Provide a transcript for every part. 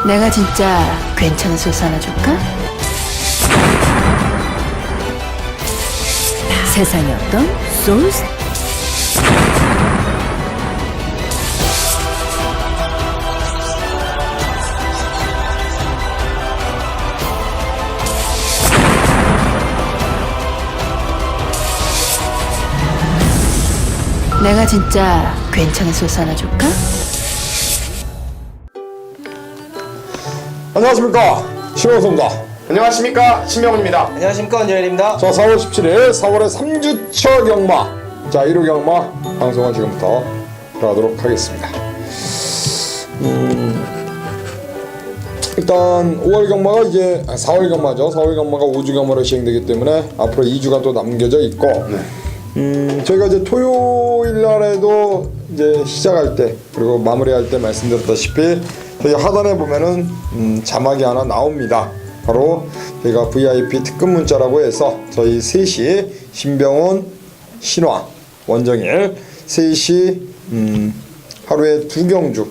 내가 진짜 괜찮은 소스 하나 줄까? 세상에 어떤 소스? 내가 진짜 괜찮은 소스 하나 줄까? 안녕하십니까, 신호섭입니다. 안녕하십니까, 신명훈입니다. 안녕하십니까, 원재일입니다. 자, 4월 17일 4월의 3주차 경마, 자 1호 경마 방송은 지금부터 들어가도록 하겠습니다. 일단 5월 경마가 이제 4월 경마죠. 4월 경마가 5주 경마로 시행되기 때문에 앞으로 2주가 또 남겨져 있고, 저희가 이제 토요일 날에도 이제 시작할 때 그리고 마무리할 때 말씀드렸다시피 저희 하단에 보면은 자막이 하나 나옵니다. 바로 저희가 VIP 특급 문자라고 해서 저희 셋이 신병훈, 신화, 원정일 셋이 하루에 2경주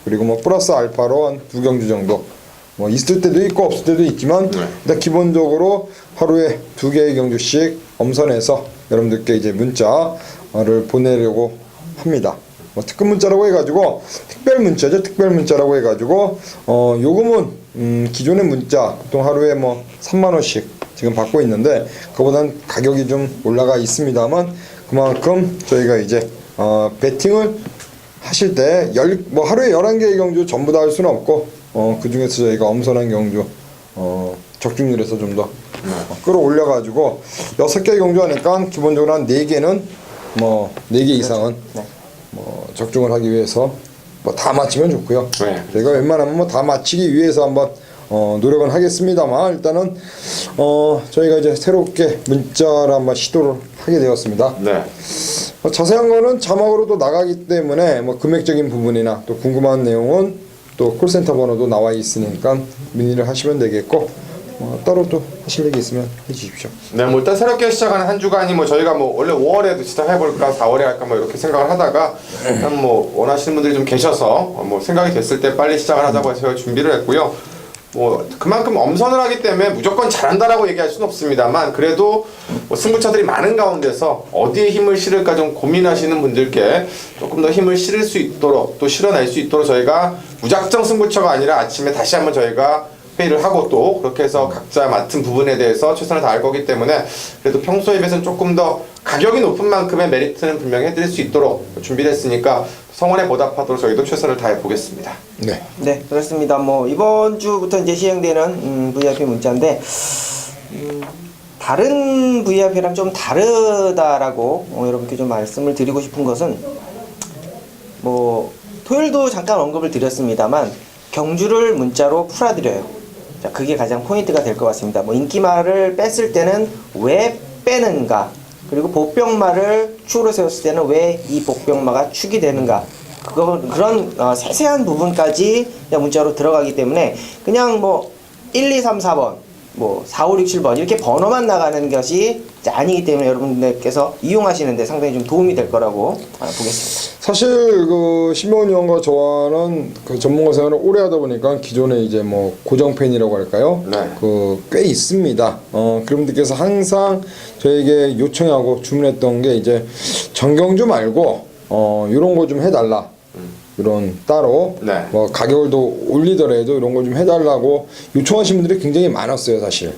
그리고 뭐 플러스 알파로 한 2경주 정도 뭐 있을 때도 있고 없을 때도 있지만 일단 기본적으로 하루에 2개의 경주씩 엄선해서 여러분들께 이제 문자를 보내려고 합니다. 뭐 특급 문자라고 해가지고 특별 문자죠. 특별 문자라고 해가지고 요금은 기존의 문자 보통 하루에 뭐 3만 원씩 지금 받고 있는데 그보다는 가격이 좀 올라가 있습니다만 그만큼 저희가 이제 배팅을 하실 때 뭐 하루에 11개의 경주 전부 다 할 수는 없고 그 중에서 저희가 엄선한 경주 적중률에서 좀 더 끌어올려가지고 6개의 경주 하니까 기본적으로 한 4개는 뭐 4개 이상은 뭐 적중을 하기 위해서 뭐 다 맞히면 좋고요. 저희가 웬만하면 뭐 다 맞히기 위해서 한번 노력은 하겠습니다만 일단은 저희가 이제 새롭게 문자를 한번 시도를 하게 되었습니다. 자세한 거는 자막으로도 나가기 때문에 뭐 금액적인 부분이나 또 궁금한 내용은 또 콜센터 번호도 나와 있으니까 문의를 하시면 되겠고 따로 또 하실 얘기 있으면 해주십시오. 네, 뭐 일단 새롭게 시작하는 한 주간이 뭐 저희가 뭐 원래 5월에도 시작해볼까 4월에 할까 뭐 이렇게 생각을 하다가 일단 뭐 원하시는 분들이 좀 계셔서 뭐 생각이 됐을 때 빨리 시작을 하자고 해서 준비를 했고요. 뭐 그만큼 엄선을 하기 때문에 무조건 잘한다라고 얘기할 수는 없습니다만 그래도 뭐 승부처들이 많은 가운데서 어디에 힘을 실을까 좀 고민하시는 분들께 조금 더 힘을 실을 수 있도록 또 실어낼 수 있도록 저희가 무작정 승부처가 아니라 아침에 다시 한번 저희가 회의를 하고 또 그렇게 해서 각자 맡은 부분에 대해서 최선을 다할 거기 때문에 그래도 평소에 비해서는 조금 더 가격이 높은 만큼의 메리트는 분명히 해드릴 수 있도록 준비를 했으니까 성원에 보답하도록 저희도 최선을 다해 보겠습니다. 네, 그렇습니다. 뭐 이번 주부터 이제 시행되는 VIP 문자인데 다른 VIP랑 좀 다르다라고 여러분께 좀 말씀을 드리고 싶은 것은 뭐 토요일도 잠깐 언급을 드렸습니다만 경주를 문자로 풀어드려요. 자, 그게 가장 포인트가 될 것 같습니다. 뭐 인기말을 뺐을 때는 왜 빼는가, 그리고 복병마를 축으로 세웠을 때는 왜 이 복병마가 축이 되는가, 그런 세세한 부분까지 그냥 문자로 들어가기 때문에 그냥 뭐 1, 2, 3, 4번 뭐 4, 5, 6, 7번 이렇게 번호만 나가는 것이 아니기 때문에 여러분들께서 이용하시는데 상당히 좀 도움이 될 거라고 보겠습니다. 사실 그 신명훈 의원과 저와는 그 전문가 생활을 오래 하다 보니까 기존에 이제 뭐 고정팬이라고 할까요? 그 꽤 있습니다. 그분들께서 항상 저에게 요청하고 주문했던 게 이제 정경주 말고 이런 거 좀 해달라. 이런 따로 뭐 가격을 더 올리더라도 이런 걸 좀 해달라고 요청하신 분들이 굉장히 많았어요, 사실.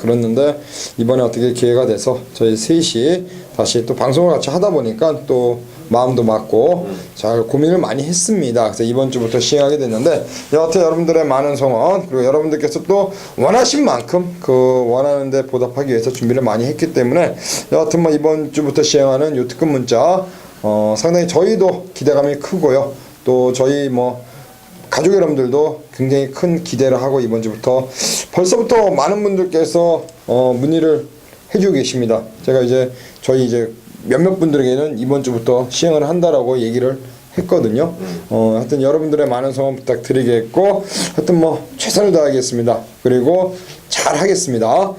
그랬는데 이번에 어떻게 기회가 돼서 저희 셋이 다시 또 방송을 같이 하다 보니까 또 마음도 맞고 잘 고민을 많이 했습니다. 그래서 이번 주부터 시행하게 됐는데 여하튼 여러분들의 많은 성원 그리고 여러분들께서 또 원하신 만큼 그 원하는 데 보답하기 위해서 준비를 많이 했기 때문에 여하튼 뭐 이번 주부터 시행하는 요 특급 문자 상당히 저희도 기대감이 크고요. 또 저희 뭐 가족 여러분들도 굉장히 큰 기대를 하고 이번 주부터 벌써부터 많은 분들께서 문의를 해주고 계십니다. 제가 이제 저희 이제 몇몇 분들에게는 이번 주부터 시행을 한다라고 얘기를 했거든요. 하여튼 여러분들의 많은 성원 부탁드리겠고 하여튼 뭐 최선을 다하겠습니다. 그리고 잘 하겠습니다.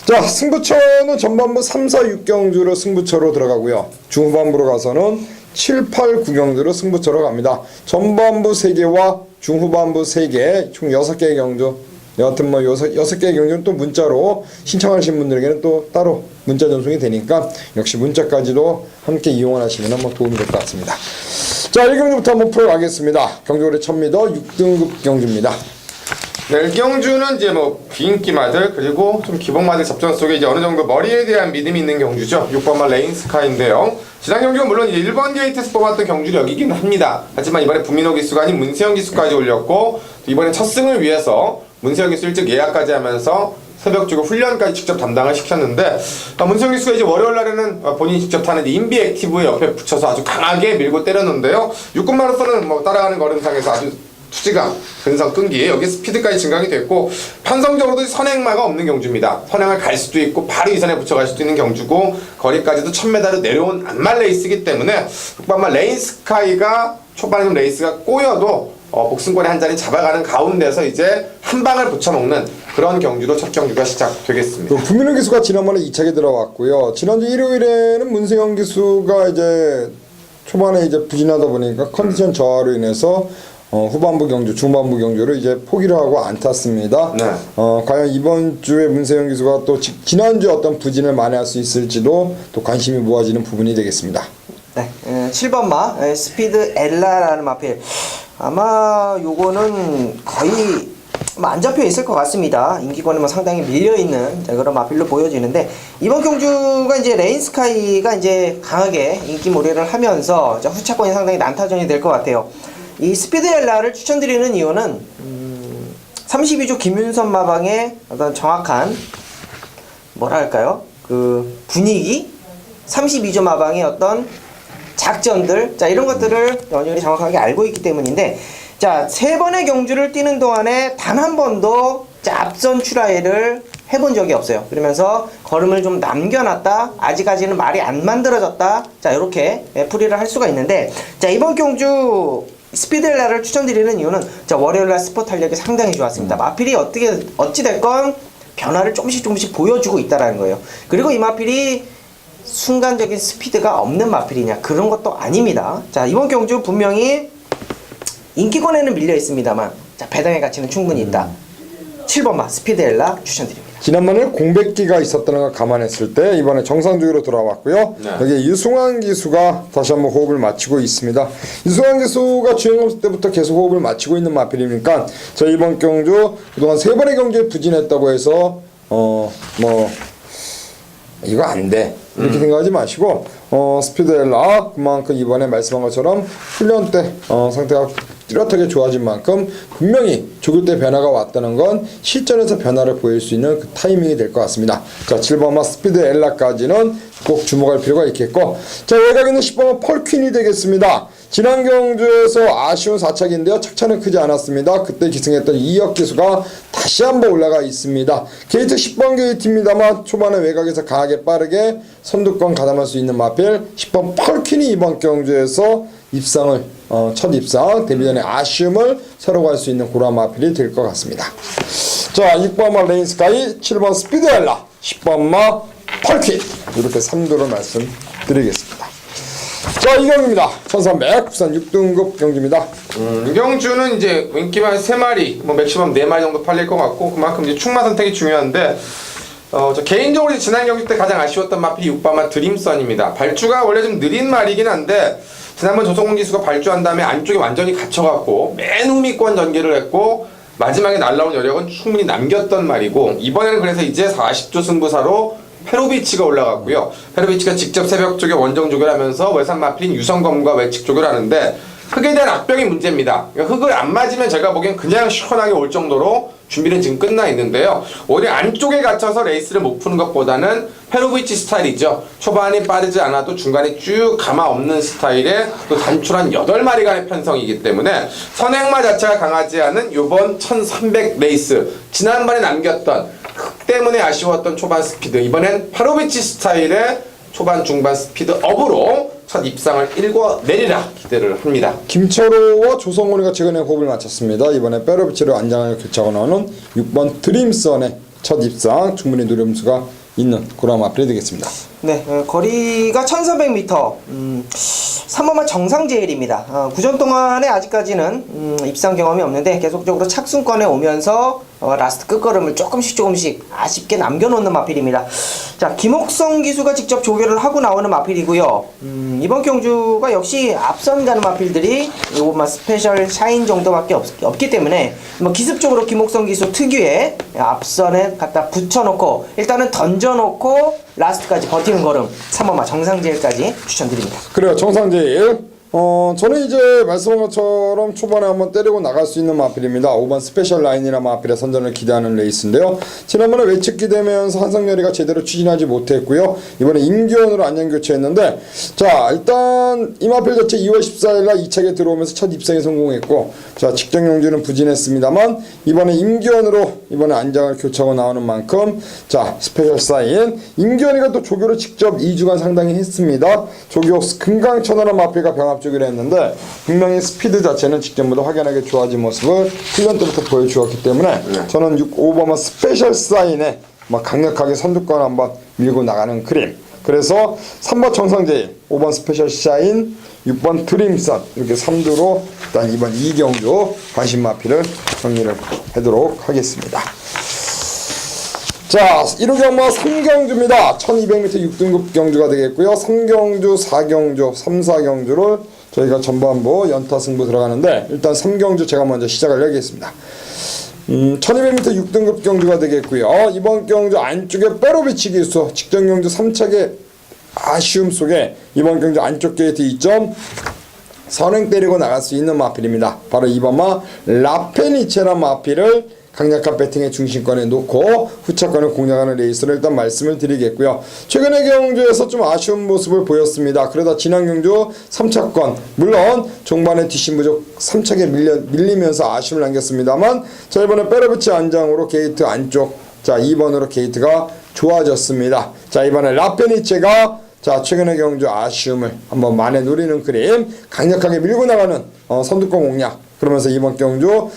자, 승부처는 전반부 3, 4, 6경주로 승부처로 들어가고요. 중후반부로 가서는 7, 8, 9경주로 승부처로 갑니다. 전반부 3개와 중후반부 3개, 총 6개의 경주. 여하튼 뭐 6개의 경주는 또 문자로 신청하신 분들에게는 또 따로 문자 전송이 되니까 역시 문자까지도 함께 이용하시면 뭐 도움이 될 것 같습니다. 자, 1경주부터 한번 풀어가겠습니다. 경주거래 1000m 6등급 경주입니다. 네, 1경주는 이제 뭐 비인기마들 그리고 좀 기본마들 접전 속에 이제 어느 정도 머리에 대한 믿음이 있는 경주죠. 6번마 레인스카인데요. 지난 경주가 물론 이제 1번 게이트에서 뽑았던 경주력이긴 합니다. 하지만 이번에 부민호 기수가 아닌 문세영 기수까지 올렸고 이번에 첫 승을 위해서 문세영 기수 일찍 예약까지 하면서 새벽 주고 훈련까지 직접 담당을 시켰는데 문세영 기수가 이제 월요일 날에는 본인이 직접 타는 인비 액티브에 옆에 붙여서 아주 강하게 밀고 때렸는데요. 6군마로서는 뭐 따라가는 걸음상에서 아주 투지감, 근성, 끈기, 여기 스피드까지 증강이 됐고 편성적으로도 선행마가 없는 경주입니다. 선행을 갈 수도 있고 바로 이선에 붙여갈 수도 있는 경주고 거리까지도 1000m로 내려온 안말 레이스이기 때문에 6번마 레인스카이가 초반에 좀 레이스가 꼬여도 복승권의 한 자리 잡아가는 가운데서 이제 한 방을 붙여먹는 그런 경주로 첫 경주가 시작되겠습니다. 부민호 기수가 지난번에 2차게 들어왔고요. 지난주 일요일에는 문세영 기수가 이제 초반에 이제 부진하다 보니까 컨디션 저하로 인해서 후반부 경주, 중반부 경주를 이제 포기를 하고 안 탔습니다. 네. 과연 이번 주에 문세영 기수가 또 지난주에 어떤 부진을 만회할 수 있을지도 또 관심이 모아지는 부분이 되겠습니다. 네, 7번마 스피드 엘라라는 마필. 아마 요거는 거의 안 잡혀 있을 것 같습니다. 인기권에 상당히 밀려 있는 그런 마필로 보여지는데 이번 경주가 이제 레인스카이가 이제 강하게 인기몰이를 하면서 후차권이 상당히 난타전이 될 것 같아요. 이 스피드 엘라를 추천드리는 이유는 32조 김윤선 마방의 어떤 정확한 뭐랄까요 그 분위기 32조 마방의 어떤 작전들 자 이런 것들을 연율이 정확하게 알고 있기 때문인데 자 3번의 경주를 뛰는 동안에 단 한 번도 앞선 출하회를 해본 적이 없어요. 그러면서 걸음을 좀 남겨놨다 아직까지는 말이 안 만들어졌다 자 이렇게 풀이를 할 수가 있는데 자 이번 경주 스피드엘라를 추천드리는 이유는 자 월요일날 스포 탄력이 상당히 좋았습니다. 마필이 어찌됐건 변화를 조금씩 보여주고 있다라는 거예요. 그리고 이 마필이 순간적인 스피드가 없는 마필이냐 그런 것도 아닙니다. 자 이번 경주 분명히 인기권에는 밀려 있습니다만 자 배당의 가치는 충분히 있다. 7번마 스피드엘라 추천드립니다. 지난번에 공백기가 있었다는 걸 감안했을 때 이번에 정상적으로 돌아왔고요. 네. 여기 유승환 기수가 다시 한번 호흡을 맞추고 있습니다. 유승환 기수가 주행검수 때부터 계속 호흡을 맞추고 있는 마필이니까 자 이번 경주 그동안 3번의 경주에 부진했다고 해서 뭐 이거 안 돼 이렇게 생각하지 마시고 스피드엘라 그만큼 이번에 말씀한 것처럼 훈련 때 상태가 뚜렷하게 좋아진 만큼 분명히 조교 때 변화가 왔다는 건 실전에서 변화를 보일 수 있는 그 타이밍이 될 것 같습니다. 자 7번마 스피드엘라까지는 꼭 주목할 필요가 있겠고 자 외곽에는 10번마 펄퀸이 되겠습니다. 지난 경주에서 아쉬운 4착인데요. 착차는 크지 않았습니다. 그때 기승했던 이혁 기수가 다시 한번 올라가 있습니다. 게이트 10번 게이트입니다만 초반에 외곽에서 강하게 빠르게 선두권 가담할 수 있는 마필 10번 펄퀸이 이번 경주에서 입상을 첫 입상 데뷔 전에 아쉬움을 새로 갈 수 있는 그런 마필이 될 것 같습니다. 자 6번마 레인스카이 7번 스피드엘라 10번마 펄퀸 이렇게 3도로 말씀드리겠습니다. 자 이 경기입니다. 1300 부산 6등급 경기입니다. 이 경주는 이제 인기만 3마리 뭐 맥시멈 4마리 정도 팔릴 것 같고 그만큼 이제 충마 선택이 중요한데 저 개인적으로 지난 경기 때 가장 아쉬웠던 마필이 6번마 드림선입니다. 발주가 원래 좀 느린 말이긴 한데 지난번 조성훈 기수가 발주한 다음에 안쪽에 완전히 갇혀갖고 맨 후미권 전개를 했고 마지막에 날라온 여력은 충분히 남겼던 말이고 이번에는 그래서 이제 40조 승부사로 페로비치가 올라갔고요. 페로비치가 직접 새벽 쪽에 원정 조결하면서 외산 마필인 유성검과 외측 조결하는데 흙에 대한 악병이 문제입니다. 그러니까 흙을 안 맞으면 제가 보기엔 그냥 시원하게 올 정도로 준비는 지금 끝나 있는데요. 오히려 안쪽에 갇혀서 레이스를 못 푸는 것보다는 페로비치 스타일이죠. 초반이 빠르지 않아도 중간에 쭉 가마 없는 스타일의 또 단출한 8마리간의 편성이기 때문에 선행마 자체가 강하지 않은 요번 1300 레이스 지난번에 남겼던 흙 때문에 아쉬웠던 초반 스피드 이번엔 페로비치 스타일의 초반 중반 스피드 업으로 첫 입상을 읽어내리라 기대를 합니다. 김철호와 조성훈이가 최근에 호흡을 마쳤습니다. 이번에 페로비치를 안장하게 교체하고 나오는 6번 드림선의 첫 입상 충분히 노림수가 있는 그런 마필이 되겠습니다. 네, 거리가 1400m, 3번마 정상제일입니다. 구전 동안에 아직까지는 입상 경험이 없는데 계속적으로 착순권에 오면서 라스트 끝걸음을 조금씩 아쉽게 남겨놓는 마필입니다. 자, 김옥성 기수가 직접 조교를 하고 나오는 마필이고요. 이번 경주가 역시 앞선 가는 마필들이 요것만 스페셜 샤인 정도밖에 없기 때문에 뭐 기습적으로 김옥성 기수 특유의 앞선에 갖다 붙여놓고 일단은 던져놓고 라스트까지 버티는 걸음 3번마 정상제일까지 추천드립니다. 그래요, 정상제일. 저는 이제 말씀한 것처럼 초반에 한번 때리고 나갈 수 있는 마필입니다. 5번 스페셜 라인이나 마필의 선전을 기대하는 레이스인데요. 지난번에 외측기 되면서 한성열이가 제대로 추진하지 못했고요. 이번에 임기원으로 안녕 교체했는데, 자, 일단 이 마필 자체 2월 14일날 2차에 들어오면서 첫 입상에 성공했고, 자, 직전 경주는 부진했습니다만 이번에 임기원으로 이번에 안장을 교체하고 나오는 만큼, 자, 스페셜 사인 임기원이가 또 조교를 직접 2주간 상당히 했습니다. 조교 금강천하는 마필과 병합 쪽이라 했는데 분명히 스피드 자체는 직전보다 확연하게 좋아진 모습을 훈련 때부터 보여주었기 때문에 저는 5번마 스페셜 사인에 막 강력하게 선두권 한번 밀고 나가는 그림. 그래서 3번 정상제일, 5번 스페셜 샤인, 6번 드림선 이렇게 3두로 일단 이번 2경주 관심 마필을 정리를 하도록 하겠습니다. 자, 1호 경마 3경주입니다. 1200m 6등급 경주가 되겠고요. 3경주, 4경주, 3, 4경주를 저희가 전반부 연타 승부 들어가는데 일단 3경주 제가 먼저 시작을 하겠습니다. 1200m 6등급 경주가 되겠고요. 이번 경주 안쪽에 빼로비치 기수, 직전 경주 3차계 아쉬움 속에 이번 경주 안쪽 게이트 2점 선행 때리고 나갈 수 있는 마필입니다. 바로 2번마 라페니체란 마필을 강력한 배팅의 중심권에 놓고 후차권을 공략하는 레이스를 일단 말씀을 드리겠고요. 최근의 경주에서 좀 아쉬운 모습을 보였습니다. 그러다 지난 경주 3차권 물론 종반에 뒷심 부족 3차게 밀리면서 아쉬움을 남겼습니다만 자, 이번에 빼러비치 안장으로 게이트 안쪽 자 2번으로 게이트가 좋아졌습니다. 자, 이번에 라페니체가 자, 최근의 경주 아쉬움을 한번 만회 노리는 그림 강력하게 밀고 나가는 선두권 공략. 그러면서 이번 경주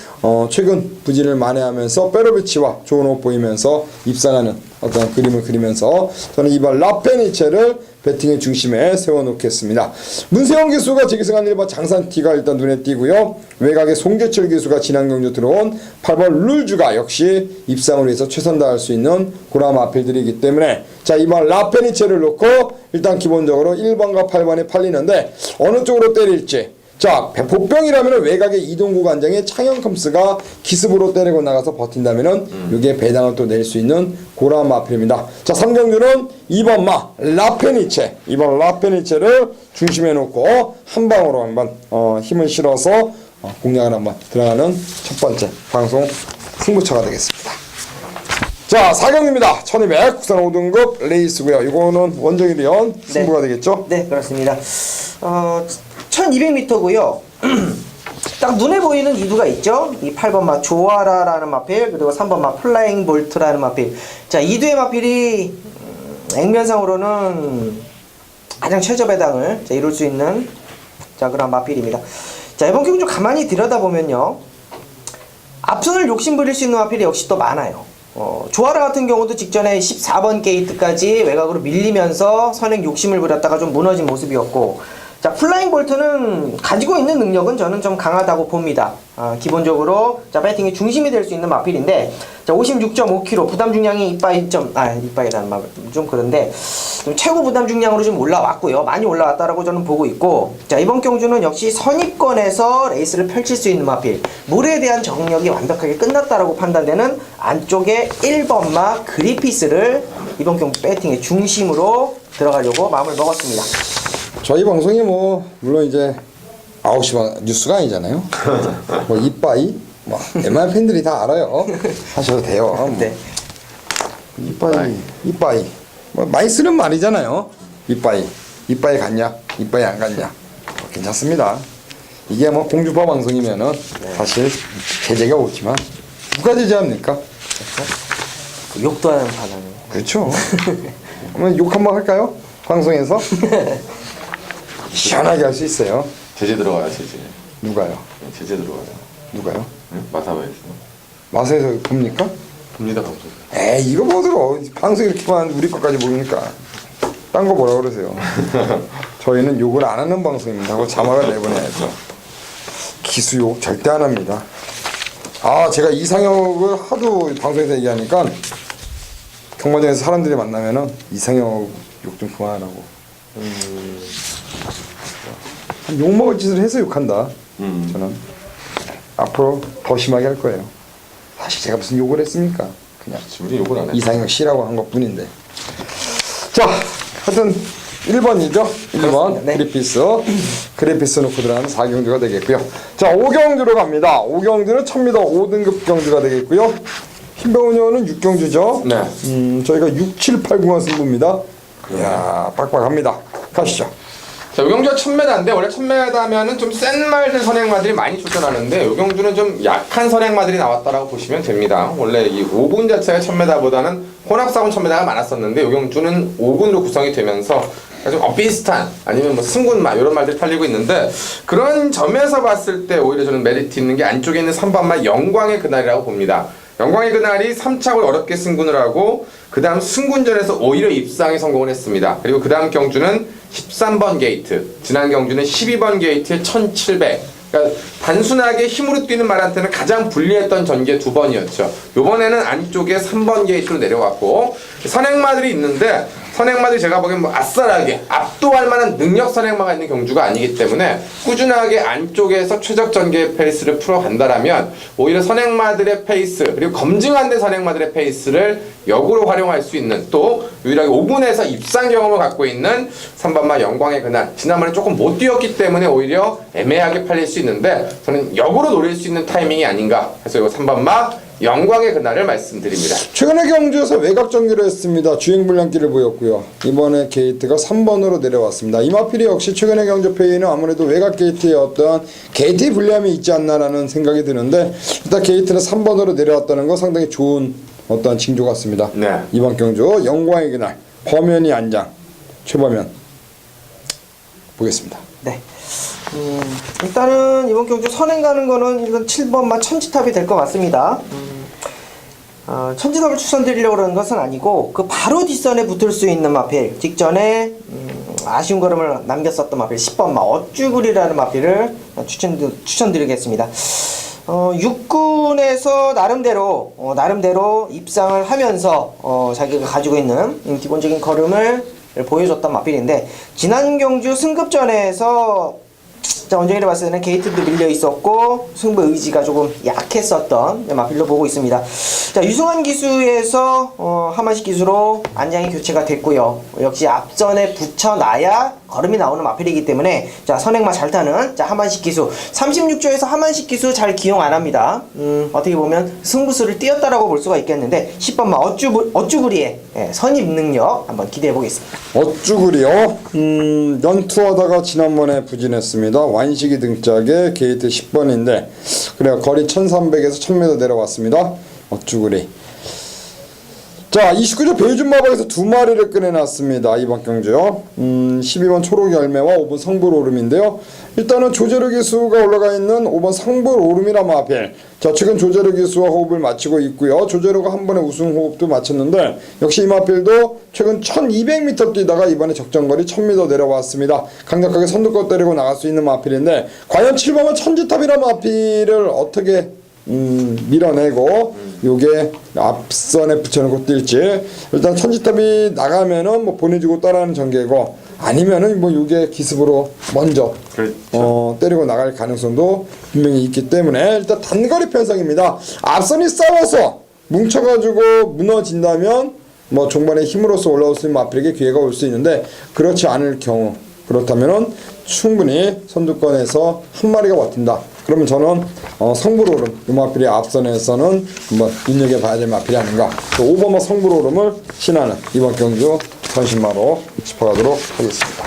최근 부진을 만회하면서 빼로비치와 좋은 호흡 보이면서 입상하는 어떤 그림을 그리면서 저는 이번 라페니체를 배팅의 중심에 세워놓겠습니다. 문세영 기수가 재기승한 1번 장산티가 일단 눈에 띄고요. 외곽의 송재철 기수가 지난 경주 들어온 8번 룰주가 역시 입상을 위해서 최선 다할 수 있는 그런 마필들이기 때문에 자, 이번 라페니체를 놓고 일단 기본적으로 1번과 8번이 팔리는데 어느 쪽으로 때릴지 자, 보병이라면 외곽의 이동구 관장의 창현 컴스가 기습으로 때리고 나가서 버틴다면은 이게 배당을 또 낼 수 있는 고라운 마필입니다. 자, 3경주는 2번마 라페니체, 2번 라페니체를 중심에 놓고 한 방으로 한번 힘을 실어서 공략을 한번 들어가는 첫 번째 방송 승부처가 되겠습니다. 자, 4경기입니다. 1200 국산 5등급 레이스고요. 이거는 원정일이연 승부가 되겠죠? 네, 그렇습니다. 1200m고요. 딱 눈에 보이는 이두가 있죠. 이 8번마 조아라라는 마필 그리고 3번마 플라잉 볼트라는 마필. 자, 이두의 마필이 액면상으로는 가장 최저 배당을 이룰 수 있는 자 그런 마필입니다. 자, 이번 경주 가만히 들여다보면요. 앞선을 욕심부릴 수 있는 마필이 역시 또 많아요. 조아라 같은 경우도 직전에 14번 게이트까지 외곽으로 밀리면서 선행 욕심을 부렸다가 좀 무너진 모습이었고 자, 플라잉 볼트는 가지고 있는 능력은 저는 좀 강하다고 봅니다. 기본적으로 자, 배팅의 중심이 될 수 있는 마필인데 자, 56.5kg 부담 중량이 이빠이라는 말 좀 그런데 좀 최고 부담 중량으로 좀 올라왔고요. 많이 올라왔다라고 저는 보고 있고 자, 이번 경주는 역시 선입권에서 레이스를 펼칠 수 있는 마필 물에 대한 정력이 완벽하게 끝났다라고 판단되는 안쪽에 1번마 그리피스를 이번 경주 배팅의 중심으로 들어가려고 마음을 먹었습니다. 저희 방송이 뭐 물론 이제 9시 뉴스가 아니잖아요. 뭐 이빠이 뭐 MR 팬들이 다 알아요. 하셔도 돼요. 뭐. 네. 이빠이 뭐 많이 쓰는 말이잖아요. 이빠이 갔냐? 이빠이 안 갔냐? 뭐 괜찮습니다. 이게 뭐 공주파 방송이면은 사실 제재가 오지만 누가 제재합니까? 그 욕도 하는 바람에. 그렇죠. 그러면 욕 한번 할까요? 방송에서? 시원하게 할 수 있어요. 제재 들어가요, 제재. 누가요? 제재 들어가요. 누가요? 응? 마사회에서. 마사에서 봅니까? 봅니다 방송. 에이 이거 보더라. 방송 이렇게 많은데 우리 것까지 모르니까 딴 거 뭐라 그러세요. 저희는 욕을 안 하는 방송입니다 하고 자막을 내보내야죠. 기수욕 절대 안 합니다. 아 제가 이상혁을 하도 방송에서 얘기하니까 경마장에서 사람들이 만나면은 이상혁 욕 좀 그만하라고. 욕먹을 짓을 해서 욕한다. 저는 앞으로 더 심하게 할 거예요. 사실 제가 무슨 욕을 했습니까? 그냥 우리 욕을 안 해. 이상혁 씨라고 한 것 뿐인데. 자, 하여튼 1번이죠. 1번 네. 그래피스 놓고 들어가는 4경주가 되겠고요. 자, 5경주로 갑니다. 5경주는 1000m 5등급 경주가 되겠고요. 신병훈 6경주죠. 네. 저희가 6, 7, 8, 9가 승부입니다. 이야, 빡빡합니다. 가시죠. 자, 요경주가 1000m인데 원래 1000m 하면은 좀 센 말들 선행마들이 많이 출전하는데 요경주는 좀 약한 선행마들이 나왔다라고 보시면 됩니다. 원래 이 5군 자체가 1000m보다는 혼합사군 1000m가 많았었는데 요경주는 5군으로 구성이 되면서 좀 비슷한 아니면 뭐 승군마 이런 말들이 팔리고 있는데 그런 점에서 봤을 때 오히려 저는 메리트 있는 게 안쪽에 있는 3번마 영광의 그날이라고 봅니다. 영광의 그날이 3착을 어렵게 승군을 하고 그 다음 승군전에서 오히려 입상에 성공을 했습니다. 그리고 그 다음 경주는 13번 게이트, 지난 경주는 12번 게이트의 1700. 그러니까 단순하게 힘으로 뛰는 말한테는 가장 불리했던 전개 2번이었죠. 요번에는 안쪽에 3번 게이트로 내려왔고 선행마들이 있는데 선행마들이 제가 보기엔 뭐 아싸라게 압도할 만한 능력 선행마가 있는 경주가 아니기 때문에 꾸준하게 안쪽에서 최적 전개 페이스를 풀어간다라면 오히려 선행마들의 페이스 그리고 검증 안 된 선행마들의 페이스를 역으로 활용할 수 있는 또 유일하게 5군에서 입상 경험을 갖고 있는 3번마 영광의 그날 지난번에 조금 못 뛰었기 때문에 오히려 애매하게 팔릴 수 있는데 저는 역으로 노릴 수 있는 타이밍이 아닌가 해서 이거 3번마 영광의 그날을 말씀드립니다. 최근에 경주에서 외곽 전개를 했습니다. 주행 불량기를 보였고요. 이번에 게이트가 3번으로 내려왔습니다. 이마필이 역시 최근의 경주 페이는 아무래도 외곽 게이트의 어떤 게이트의 불리함이 있지 않나라는 생각이 드는데 일단 게이트는 3번으로 내려왔다는 건 상당히 좋은 어떤 징조 같습니다. 네. 이번 경주 영광의 그날 범현이 안장 최범현 보겠습니다. 네. 일단은 이번 경주 선행 가는 거는 일단 7번마 천지탑이 될 것 같습니다. 천지탑을 추천드리려고 그러는 것은 아니고 그 바로 뒷선에 붙을 수 있는 마필 직전에 아쉬운 걸음을 남겼었던 마필 10번마 어쭈구리라는 마필을 추천드리겠습니다. 6군에서 나름대로 입상을 하면서 자기가 가지고 있는 기본적인 걸음을 보여줬던 마필인데 지난 경주 승급전에서 원정이를 봤을 때는 게이트도 밀려 있었고 승부 의지가 조금 약했었던 마필로 보고 있습니다. 자, 유승환 기수에서 하만식 기수로 안장이 교체가 됐고요. 역시 앞선에 붙여놔야 걸음이 나오는 마필이기 때문에 자, 선행마 잘 타는 자, 하만식 기수 36조에서 하만식 기수 잘 기용 안 합니다. 어떻게 보면 승부수를 띄었다라고 볼 수가 있겠는데 10번마 어쭈구리의 선입 능력 한번 기대해 보겠습니다. 어쭈구리요? 연투하다가 지난번에 부진했습니다. 완식이 등짝에 게이트 10번인데 그래요. 거리 1300에서 1000m 내려왔습니다. 어쭈구리. 자, 29조 베이준마방에서 2마리를 꺼내놨습니다. 이번 경주요. 12번 초록 열매와 5번 성불 오름인데요. 일단은 조재료 기수가 올라가 있는 5번 성불 오름이라 마필. 자, 최근 조재료 기수와 호흡을 마치고 있고요. 조재료가 한 번에 우승 호흡도 마쳤는데 역시 이 마필도 최근 1200m 뛰다가 이번에 적정거리 1000m 내려왔습니다. 강력하게 선두권 때리고 나갈 수 있는 마필인데 과연 7번은 천지탑이라 마필을 어떻게 밀어내고 요게 앞선에 붙여놓고 뛸지 일단 천지탑이 나가면은 뭐 보내주고 따라하는 전개고 아니면은 뭐 요게 기습으로 먼저 그렇죠. 때리고 나갈 가능성도 분명히 있기 때문에 일단 단거리 편성입니다. 앞선이 싸워서 뭉쳐가지고 무너진다면 뭐 종반에 힘으로써 올라올 수 있는 마필에게 기회가 올 수 있는데 그렇지 않을 경우 그렇다면은 충분히 선두권에서 한 마리가 버틴다. 그러면 저는 성불오름 이 마필이 앞선에서는 한번 눈여겨봐야 될 마필이 아닌가. 5번마 성불오름을 신하는 이번 경주 전신마로 짚어가도록 하겠습니다.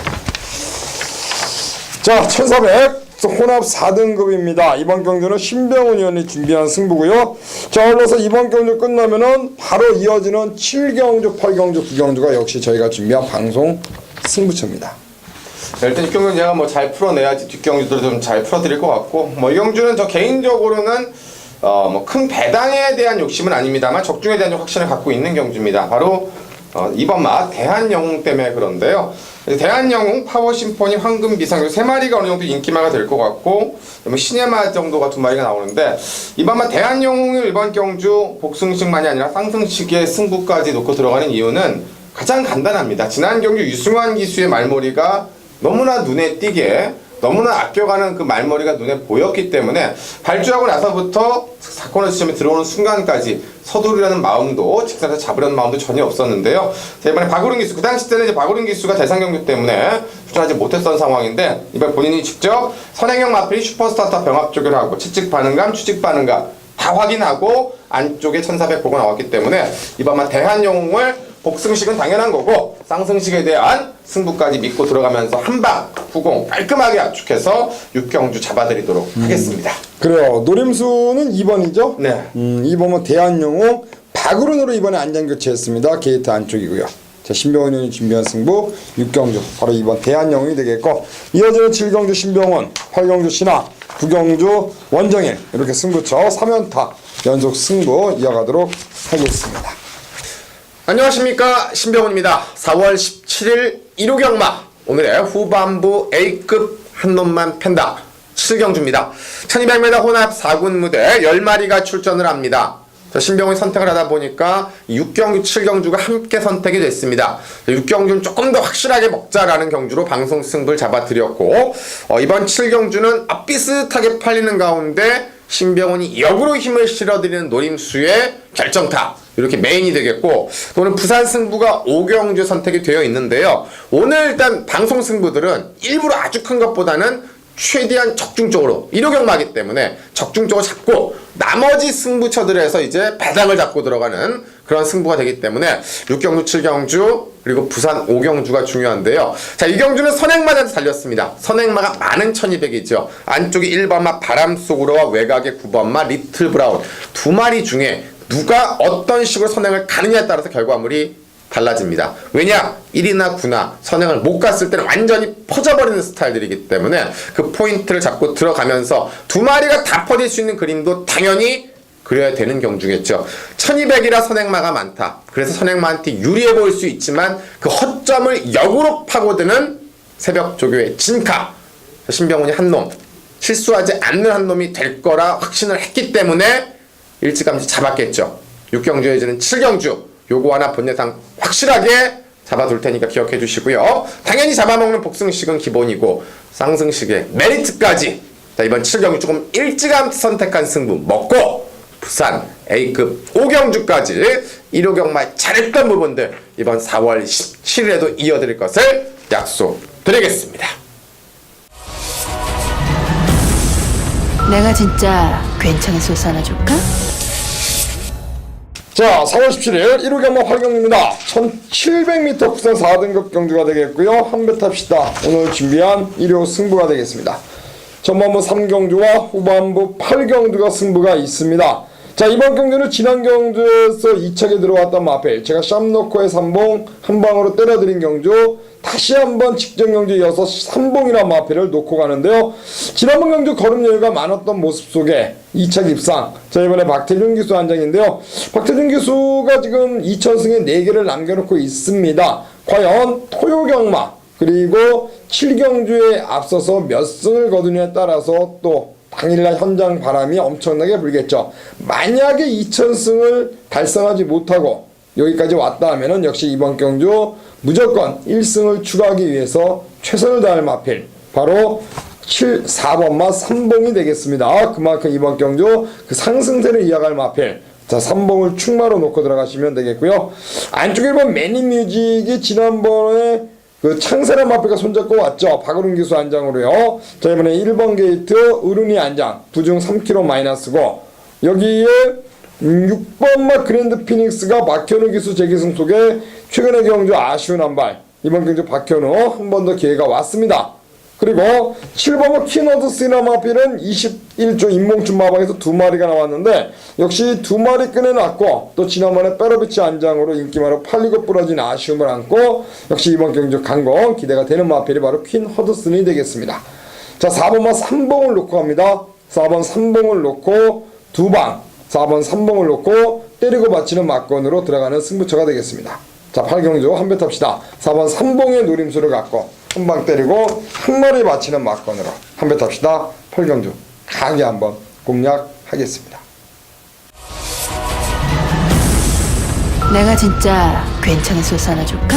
자, 1400 혼합 4등급입니다. 이번 경주는 신병훈 의원이 준비한 승부고요. 자, 올라서 이번 경주 끝나면은 바로 이어지는 7경주, 8경주, 9경주가 역시 저희가 준비한 방송 승부처입니다. 일단 이 경주는 제가 뭐 잘 풀어내야지 뒷경주도 좀 잘 풀어드릴 것 같고 뭐 이 경주는 저 개인적으로는 뭐 큰 배당에 대한 욕심은 아닙니다만 적중에 대한 확신을 갖고 있는 경주입니다. 바로 이번 마 대한영웅 때문에 그런데요. 대한영웅, 파워심포니, 황금비상 이 세 마리가 어느 정도 인기마가 될 것 같고 시네마 정도가 두 마리가 나오는데 이번 마 대한영웅이 이번 경주 복승식만이 아니라 쌍승식의 승부까지 놓고 들어가는 이유는 가장 간단합니다. 지난 경주 유승환 기수의 말머리가 너무나 눈에 띄게 너무나 아껴가는 그 말머리가 눈에 보였기 때문에 발주하고 나서부터 사건의 시점에 들어오는 순간까지 서두르려는 마음도 직선에서 잡으려는 마음도 전혀 없었는데요. 자, 이번에 박우른 기수, 그 당시 때는 이제 박우른 기수가 대상 경주 때문에 출전하지 못했던 상황인데 이번 본인이 직접 선행형 마필이 슈퍼스타터 병합 조결하고 측직 반응감, 추직 반응감 다 확인하고 안쪽에 1400 보고 나왔기 때문에 이번만 대한영웅을 복승식은 당연한 거고 쌍승식에 대한 승부까지 믿고 들어가면서 한방 후공 깔끔하게 압축해서 6경주 잡아드리도록 하겠습니다. 그래요. 노림수는 2번이죠? 네. 2번은 대한영웅 박우른으로 이번에 안장 교체했습니다. 게이트 안쪽이고요. 자, 신병원 의원이 준비한 승부 6경주 바로 2번 대한영웅이 되겠고 이어지는 7경주 신병원, 8경주 신하, 9경주 원정일 이렇게 승부처 3연타 연속 승부 이어가도록 하겠습니다. 안녕하십니까, 신병훈입니다. 4월 17일 1호경마 오늘의 후반부 A급 한 놈만 팬다 7경주입니다. 1200m 혼합 4군 무대 10마리가 출전을 합니다. 신병훈이 선택을 하다 보니까 6경주, 7경주가 함께 선택이 됐습니다. 6경주는 조금 더 확실하게 먹자라는 경주로 방송 승부를 잡아드렸고 이번 7경주는 비슷하게 팔리는 가운데 신병훈이 역으로 힘을 실어드리는 노림수의 결정타 이렇게 메인이 되겠고 또는 부산 승부가 5경주 선택이 되어 있는데요. 오늘 일단 방송 승부들은 일부러 아주 큰 것보다는 최대한 적중적으로 1호경마기 때문에 적중적으로 잡고 나머지 승부처들에서 이제 배당을 잡고 들어가는 그런 승부가 되기 때문에 6경주, 7경주 그리고 부산 5경주가 중요한데요. 자, 이 경주는 선행마한테 달렸습니다. 선행마가 많은 1200이죠. 안쪽에 1번마 바람속으로와 외곽에 9번마 리틀 브라운 두 마리 중에 누가 어떤 식으로 선행을 가느냐에 따라서 결과물이 달라집니다. 왜냐? 1이나 9나 선행을 못 갔을 때는 완전히 퍼져버리는 스타일들이기 때문에 그 포인트를 잡고 들어가면서 두 마리가 다 퍼질 수 있는 그림도 당연히 그려야 되는 경주겠죠. 1200이라 선행마가 많다. 그래서 선행마한테 유리해 보일 수 있지만 그 허점을 역으로 파고드는 새벽 조교의 진카. 신병훈이 한 놈, 실수하지 않는 한 놈이 될 거라 확신을 했기 때문에 일찌감치 잡았겠죠. 6경주에서는 7경주 요거 하나 본예상 확실하게 잡아둘 테니까 기억해 주시고요. 당연히 잡아먹는 복승식은 기본이고 쌍승식의 메리트까지 자, 이번 7경주 조금 일찌감치 선택한 승부 먹고 부산 A급 5경주까지 1호경마 잘했던 부분들 이번 4월 17일에도 이어드릴 것을 약속드리겠습니다. 내가 진짜 괜찮은 소스 하나 줄까? 자, 4월 17일 1호경마 8경주입니다. 1700m 부산 4등급 경주가 되겠고요. 한배 탑시다. 오늘 준비한 1호 승부가 되겠습니다. 전반부 3경주와 후반부 8경주가 승부가 있습니다. 자, 이번 경주는 지난 경주에서 2차게 들어왔던 마필 제가 샴노코의 3봉 한 방으로 때려드린 경주 다시 한번 직전 경주에 이어서 3봉이라는 마필을 놓고 가는데요. 지난번 경주 걸음 여유가 많았던 모습 속에 2차 입상 자, 이번에 박태준 기수 한 장인데요. 박태준 기수가 지금 2000승에 4개를 남겨놓고 있습니다. 과연 토요경마 그리고 7경주에 앞서서 몇 승을 거두냐에 따라서 또 당일날 현장 바람이 엄청나게 불겠죠. 만약에 2000승을 달성하지 못하고 여기까지 왔다 하면은 역시 이번 경주 무조건 1승을 추가하기 위해서 최선을 다할 마필 바로 4번마 3봉이 되겠습니다. 그만큼 이번 경주 그 상승세를 이어갈 마필 자, 3봉을 충마로 놓고 들어가시면 되겠고요. 안쪽에 1번 매니뮤직이 지난번에 그 창세란 마필가 손잡고 왔죠. 박우른 기수 안장으로요. 자, 이번에 1번 게이트 우르니 안장 부중 3kg 마이너스고 여기에 6번마 그랜드 피닉스가 박현우 기수 재기승 속에 최근의 경주 아쉬운 한발 이번 경주 박현우 한 번 더 기회가 왔습니다. 그리고 7번마 키너드스나 마필은 21조 인몽춘 마방에서 2마리가 나왔는데 역시 2마리 꺼내놨고 또 지난번에 페로비치 안장으로 인기마로 팔리고 부러진 아쉬움을 안고 역시 이번 경주 강공 기대가 되는 마필이 바로 퀸 허드슨이 되겠습니다. 자, 4번마 3봉을 놓고 갑니다. 4번 3봉을 놓고 2방, 4번 3봉을 놓고 때리고 받치는 막건으로 들어가는 승부처가 되겠습니다. 자, 8경주 한 배 탑시다. 4번 3봉의 노림수를 갖고 한 방 때리고 한 마리 받치는 막건으로 한 배 탑시다. 8경주 강하게 한번 공략하겠습니다. 내가 진짜 괜찮은 소스 하나 줄까?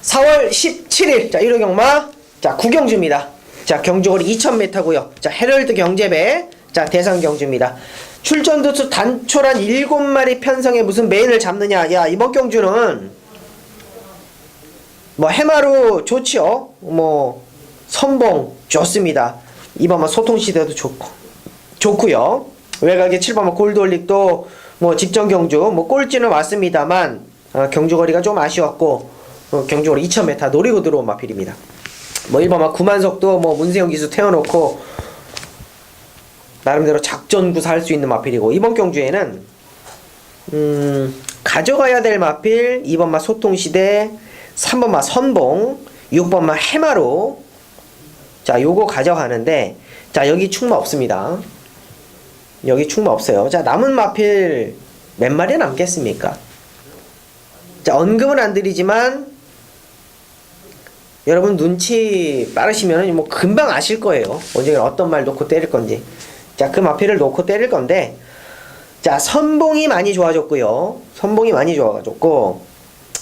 4월 17일 자 1호 경마 자 9경주입니다. 자 경주거리 2000m고요. 자 헤럴드 경제배 자 대상 경주입니다. 출전 두수 단촐한 7마리 편성에 무슨 메인을 잡느냐. 야 이번 경주는 뭐 해마루 좋지요. 뭐 선봉 좋습니다. 이번 소통시대도 좋고요. 외곽에 7번 골드올릭도 뭐 직전 경주 뭐 꼴찌는 왔습니다만 경주거리가 좀 아쉬웠고 경주거리 2000m 노리고 들어온 마필입니다. 뭐 1번 구만석도 뭐 문세영 기수 태워놓고 나름대로 작전구사 할 수 있는 마필이고 이번 경주에는 가져가야 될 마필 2번 소통시대 3번 선봉 6번 해마로 자 요거 가져가는데 자 여기 충마 없습니다. 여기 충마 없어요. 자 남은 마필 몇 마리 남겠습니까? 자 언급은 안 드리지만 여러분 눈치 빠르시면 뭐 금방 아실 거예요. 언제 어떤 말 놓고 때릴 건지. 자 그 마필을 놓고 때릴 건데 자 선봉이 많이 좋아졌고요. 선봉이 많이 좋아졌고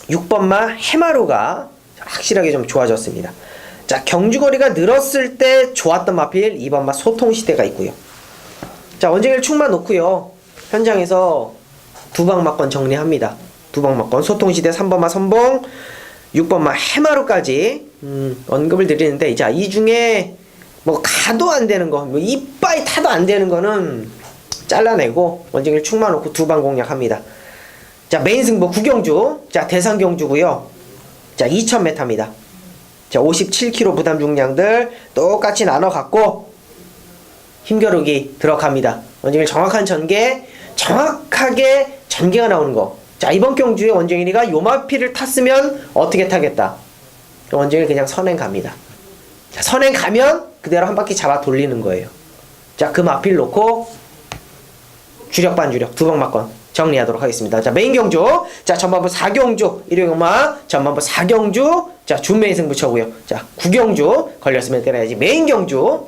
6번마 해마루가 확실하게 좀 좋아졌습니다. 자 경주거리가 늘었을 때 좋았던 마필 2번마 소통시대가 있고요. 자 원정일 충만 놓고요. 현장에서 두방 막건 정리합니다. 두방 막건 소통시대 3번마 선봉 6번마 해마루까지 언급을 드리는데 자 이 중에 뭐 가도 안 되는 거 뭐 이빠이 타도 안 되는 거는 잘라내고 원정일 충만 놓고 두방 공략합니다. 자 메인 승부 9경주 자 대상 경주고요. 자 2000m입니다. 자 57kg 부담 중량들 똑같이 나눠 갖고 힘겨루기 들어갑니다. 원정일 정확한 전개 정확하게 전개가 나오는 거. 자 이번 경주에 원정일이가 요마피를 탔으면 어떻게 타겠다. 원정일 그냥 선행 갑니다. 자 선행 가면 그대로 한 바퀴 잡아 돌리는 거예요. 자 그 마필 놓고 주력 반주력 두방 막건 정리하도록 하겠습니다. 자 메인 경주 자 전반부 4경주 1회 경마 전반부 4경주 자 준메인 승부처고요. 자 9경주 걸렸으면 때려야지 메인 경주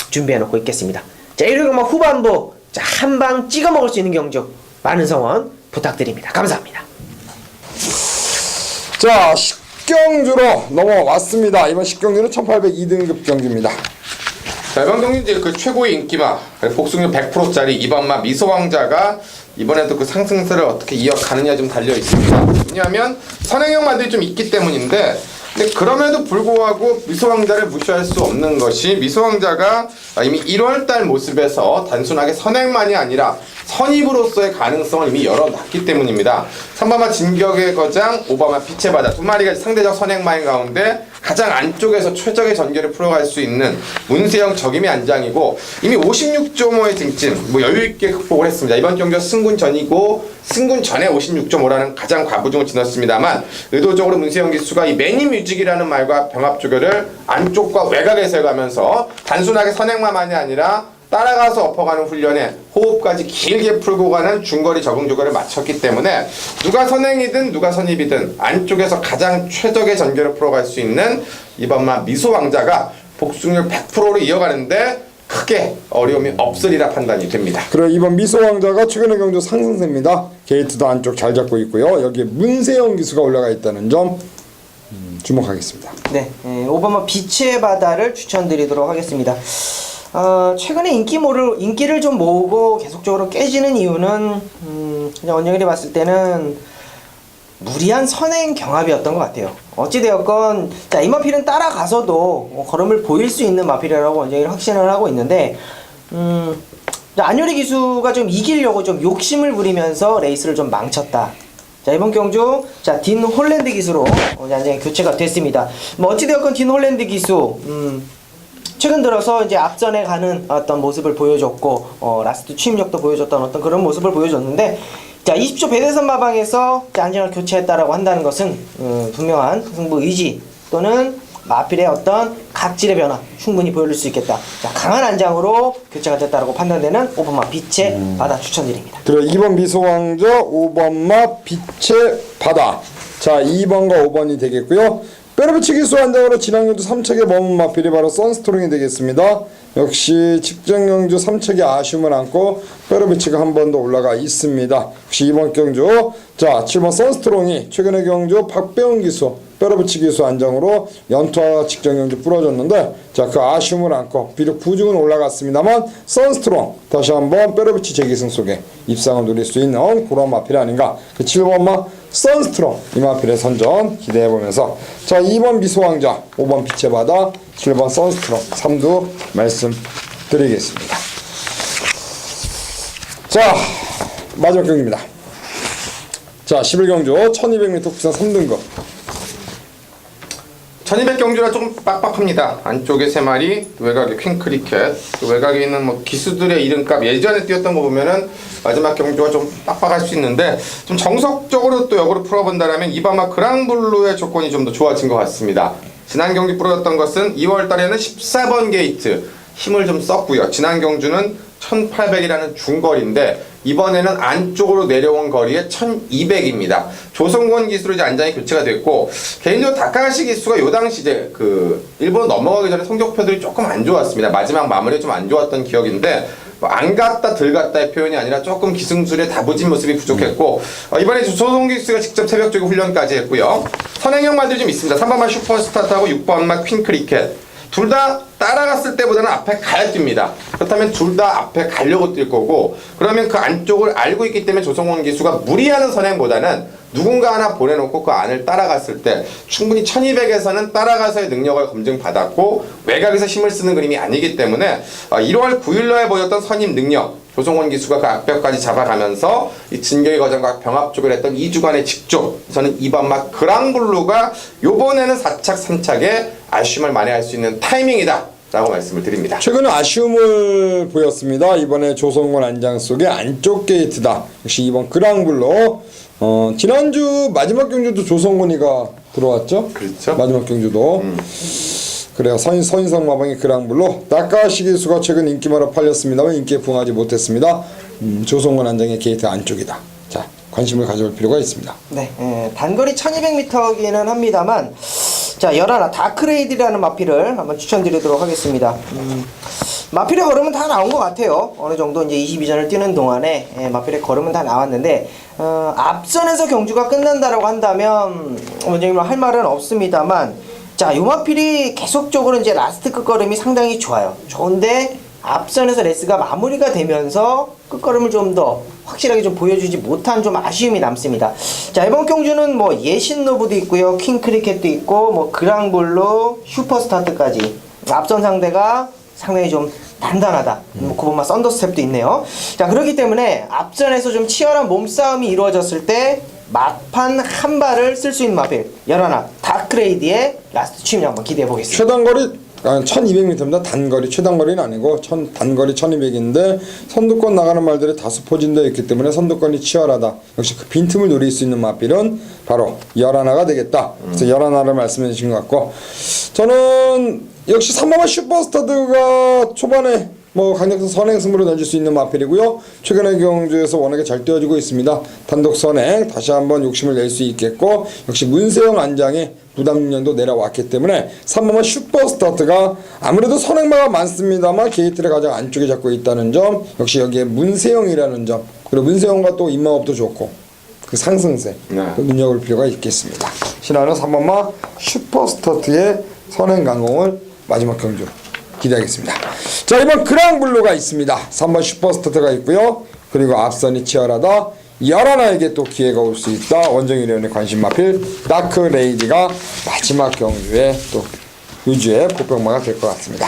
준비해 놓고 있겠습니다. 자 1회 경마 후반부 자 한 방 찍어 먹을 수 있는 경주 많은 성원 부탁드립니다. 감사합니다. 자 10경주로 넘어왔습니다. 이번 10경주는 1802등급 경주입니다. 자, 이번 경기 이제 그 최고의 인기마 복숭유 100%짜리 이번마 미소왕자가 이번에도 그 상승세를 어떻게 이어가느냐 좀 달려 있습니다. 왜냐하면 선행형마들이 좀 있기 때문인데 근데 그럼에도 불구하고 미소왕자를 무시할 수 없는 것이 미소왕자가 이미 1월달 모습에서 단순하게 선행만이 아니라 선입으로서의 가능성을 이미 열어놨기 때문입니다. 3번마 진격의 거장, 5번마 빛의 바다 두 마리가 상대적 선행마인 가운데 가장 안쪽에서 최적의 전개를 풀어갈 수 있는 문세영 적임의 안장이고 이미 56.5의 등짐 뭐 여유있게 극복을 했습니다. 이번 경기가 승군 전이고 승군 전에 56.5라는 가장 과부중을 지났습니다만 의도적으로 문세영 기수가 이 매니 뮤직이라는 말과 병합 조결을 안쪽과 외곽에서 해가면서 단순하게 선행마만이 아니라 따라가서 엎어가는 훈련에 호흡까지 길게 풀고 가는 중거리 적응 조절을 마쳤기 때문에 누가 선행이든 누가 선입이든 안쪽에서 가장 최적의 전개를 풀어갈 수 있는 이번마 미소왕자가 복숭률 100%로 이어가는데 크게 어려움이 없으리라 판단이 됩니다. 그래 이번 미소왕자가 최근의 경주 상승세입니다. 게이트도 안쪽 잘 잡고 있고요. 여기에 문세영 기수가 올라가 있다는 점 주목하겠습니다. 네 5번마 빛의 바다를 추천드리도록 하겠습니다. 최근에 인기를 좀 모으고 계속적으로 깨지는 이유는 그냥 원정일이 봤을 때는 무리한 선행 경합이었던 것 같아요. 어찌되었건 자 이 마필은 따라가서도 걸음을 보일 수 있는 마필이라고 원정일이 확신을 하고 있는데 안효리 기수가 좀 이기려고 좀 욕심을 부리면서 레이스를 좀 망쳤다. 자 이번 경주 자 딘 홀랜드 기수로 완전히 교체가 됐습니다. 뭐 어찌되었건 딘 홀랜드 기수 최근 들어서 이제 앞전에 가는 어떤 모습을 보여줬고 라스트 취임력도 보여줬던 어떤 그런 모습을 보여줬는데 자 20초 배대선 마방에서 안정을 교체했다라고 한다는 것은 분명한 승부 의지 또는 마필의 어떤 각질의 변화 충분히 보여줄 수 있겠다. 자, 강한 안장으로 교체가 됐다고 판단되는 5번마 빛의 바다 추천드립니다. 그리고 2번 미소왕자, 5번마 빛의 바다. 자, 2번과 5번이 되겠고요. 뼈로비치 기수 한장으로 진학용주 3척의 머문 마필이 바로 선스트롱이 되겠습니다. 역시 측정경주 3척의 아쉬움을 안고 뼈로비치가 한 번 더 올라가 있습니다. 역시 2번 경주. 자, 7번 선스트롱이 최근의 경주 박배웅 기수 뼈로비치 기수 안정으로 연투와 직전경주 부러졌는데, 자, 그 아쉬움을 안고 비록 부중은 올라갔습니다만 선스트롱 다시 한번 뼈로비치 재기승 속에 입상을 누릴 수 있는 그런 마필이 아닌가. 그 7번마 선스트롱 이 마필의 선전 기대해보면서, 자, 2번 미소왕자, 5번 빛의 바다, 7번 선스트롱 3두 말씀드리겠습니다. 자, 마지막 경기입니다. 자, 11경주 1200m 국산 3등급. 1200 경주라 조금 빡빡합니다. 안쪽에 3마리, 외곽에 퀸크리켓, 또 외곽에 있는 뭐 기수들의 이름값 예전에 뛰었던 거 보면은 마지막 경주가 좀 빡빡할 수 있는데, 좀 정석적으로 또 역으로 풀어본다면 이바마 그랑블루의 조건이 좀 더 좋아진 것 같습니다. 지난 경기 풀어졌던 것은 2월 달에는 14번 게이트 힘을 좀 썼고요. 지난 경주는 1800이라는 중거리인데 이번에는 안쪽으로 내려온 거리에 1200입니다. 조성권 기수로 이제 안장이 교체가 됐고, 개인적으로 다카하시 기수가 요 당시 이제 그 일본 넘어가기 전에 성적표들이 조금 안 좋았습니다. 마지막 마무리가 좀 안 좋았던 기억인데, 뭐 안 갔다 들 갔다의 표현이 아니라 조금 기승술에 다부진 모습이 부족했고, 이번에 조성권 기수가 직접 새벽적인 훈련까지 했고요. 선행형 말들이 좀 있습니다. 3번마 슈퍼스타트하고 6번마 퀸크리켓. 둘 다 따라갔을 때보다는 앞에 가야 뜁니다. 그렇다면 둘 다 앞에 가려고 뛸 거고, 그러면 그 안쪽을 알고 있기 때문에 조성원 기수가 무리하는 선행보다는 누군가 하나 보내놓고 그 안을 따라갔을 때 충분히 1200에서는 따라가서의 능력을 검증받았고 외곽에서 힘을 쓰는 그림이 아니기 때문에 1월 9일날에 보였던 선임 능력, 조성원 기수가 그 앞벽까지 잡아가면서 이 진격의 과정과 병합쪽을 했던 2주간의 직조, 저는 이번마 그랑블루가 요번에는 4착 3착에 아쉬움을 만회할 수 있는 타이밍이다 라고 말씀을 드립니다. 최근에 아쉬움을 보였습니다. 이번에 조성권 안장 속의 안쪽 게이트다. 역시 이번 그랑블루. 지난주 마지막 경주도 조성권이가 들어왔죠? 그렇죠. 마지막 경주도. 그래요. 서인성 마방의 그랑블루. 다카하시 기수가 최근 인기마로 팔렸습니다만 인기에 부응하지 못했습니다. 조성권 안장의 게이트 안쪽이다. 자, 관심을 가져볼 필요가 있습니다. 네, 단거리 1200m이기는 합니다만, 자, 열하나 다크레이드라는 마필을 한번 추천드리도록 하겠습니다. 마필의 걸음은 다 나온 것 같아요. 어느 정도 이제 22전을 뛰는 동안에 마필의 걸음은 다 나왔는데, 앞선에서 경주가 끝난다라고 한다면 원장님 할 말은 없습니다만, 자, 요 마필이 계속적으로 이제 라스트 끝걸음이 상당히 좋아요. 좋은데 앞선에서 레이스가 마무리가 되면서 끝걸음을 좀 더 확실하게 좀 보여주지 못한 좀 아쉬움이 남습니다. 자, 이번 경주는 뭐 예신노브도 있고요, 킹크리켓도 있고, 뭐 그랑블루, 슈퍼스타트까지 앞선 상대가 상당히 좀 단단하다. 뭐 그것만 썬더스텝도 있네요. 자, 그렇기 때문에 앞선에서 좀 치열한 몸싸움이 이루어졌을 때 막판 한 발을 쓸 수 있는 마필 11 다크레이드의 라스트 취임 한번 기대해 보겠습니다. 최단거리 1200m입니다. 단거리, 최단거리는 아니고 단거리 1200인데 선두권 나가는 말들이 다수 포진되어 있기 때문에 선두권이 치열하다. 역시 그 빈틈을 노릴 수 있는 마필은 바로 11가 되겠다. 그래서 11를 말씀해 주신 것 같고, 저는 역시 3번마 슈퍼스타드가 초반에 뭐 강력한 선행 승부를 던질 수 있는 마필이고요. 최근의 경주에서 워낙에 잘 뛰어주고 있습니다. 단독 선행 다시 한번 욕심을 낼 수 있겠고, 역시 문세영 안장의 부담력도 내려왔기 때문에 3번마 슈퍼스타트가 아무래도 선행마가 많습니다만 게이트를 가장 안쪽에 잡고 있다는 점, 역시 여기에 문세영이라는 점, 그리고 문세영과 또 입마법도 좋고 그 상승세 눈여볼 필요가 있겠습니다. 신화는 3번마 슈퍼스타트의 선행 강공을 마지막 경주로 기대하겠습니다. 자, 이번 그랑블루가 있습니다. 3번 슈퍼스타트가 있고요. 그리고 앞선이 치열하다. 11에게 또 기회가 올 수 있다. 원정일위원회 관심 마필 다크레이디가 마지막 경주에 또 유주의 보병마가 될 것 같습니다.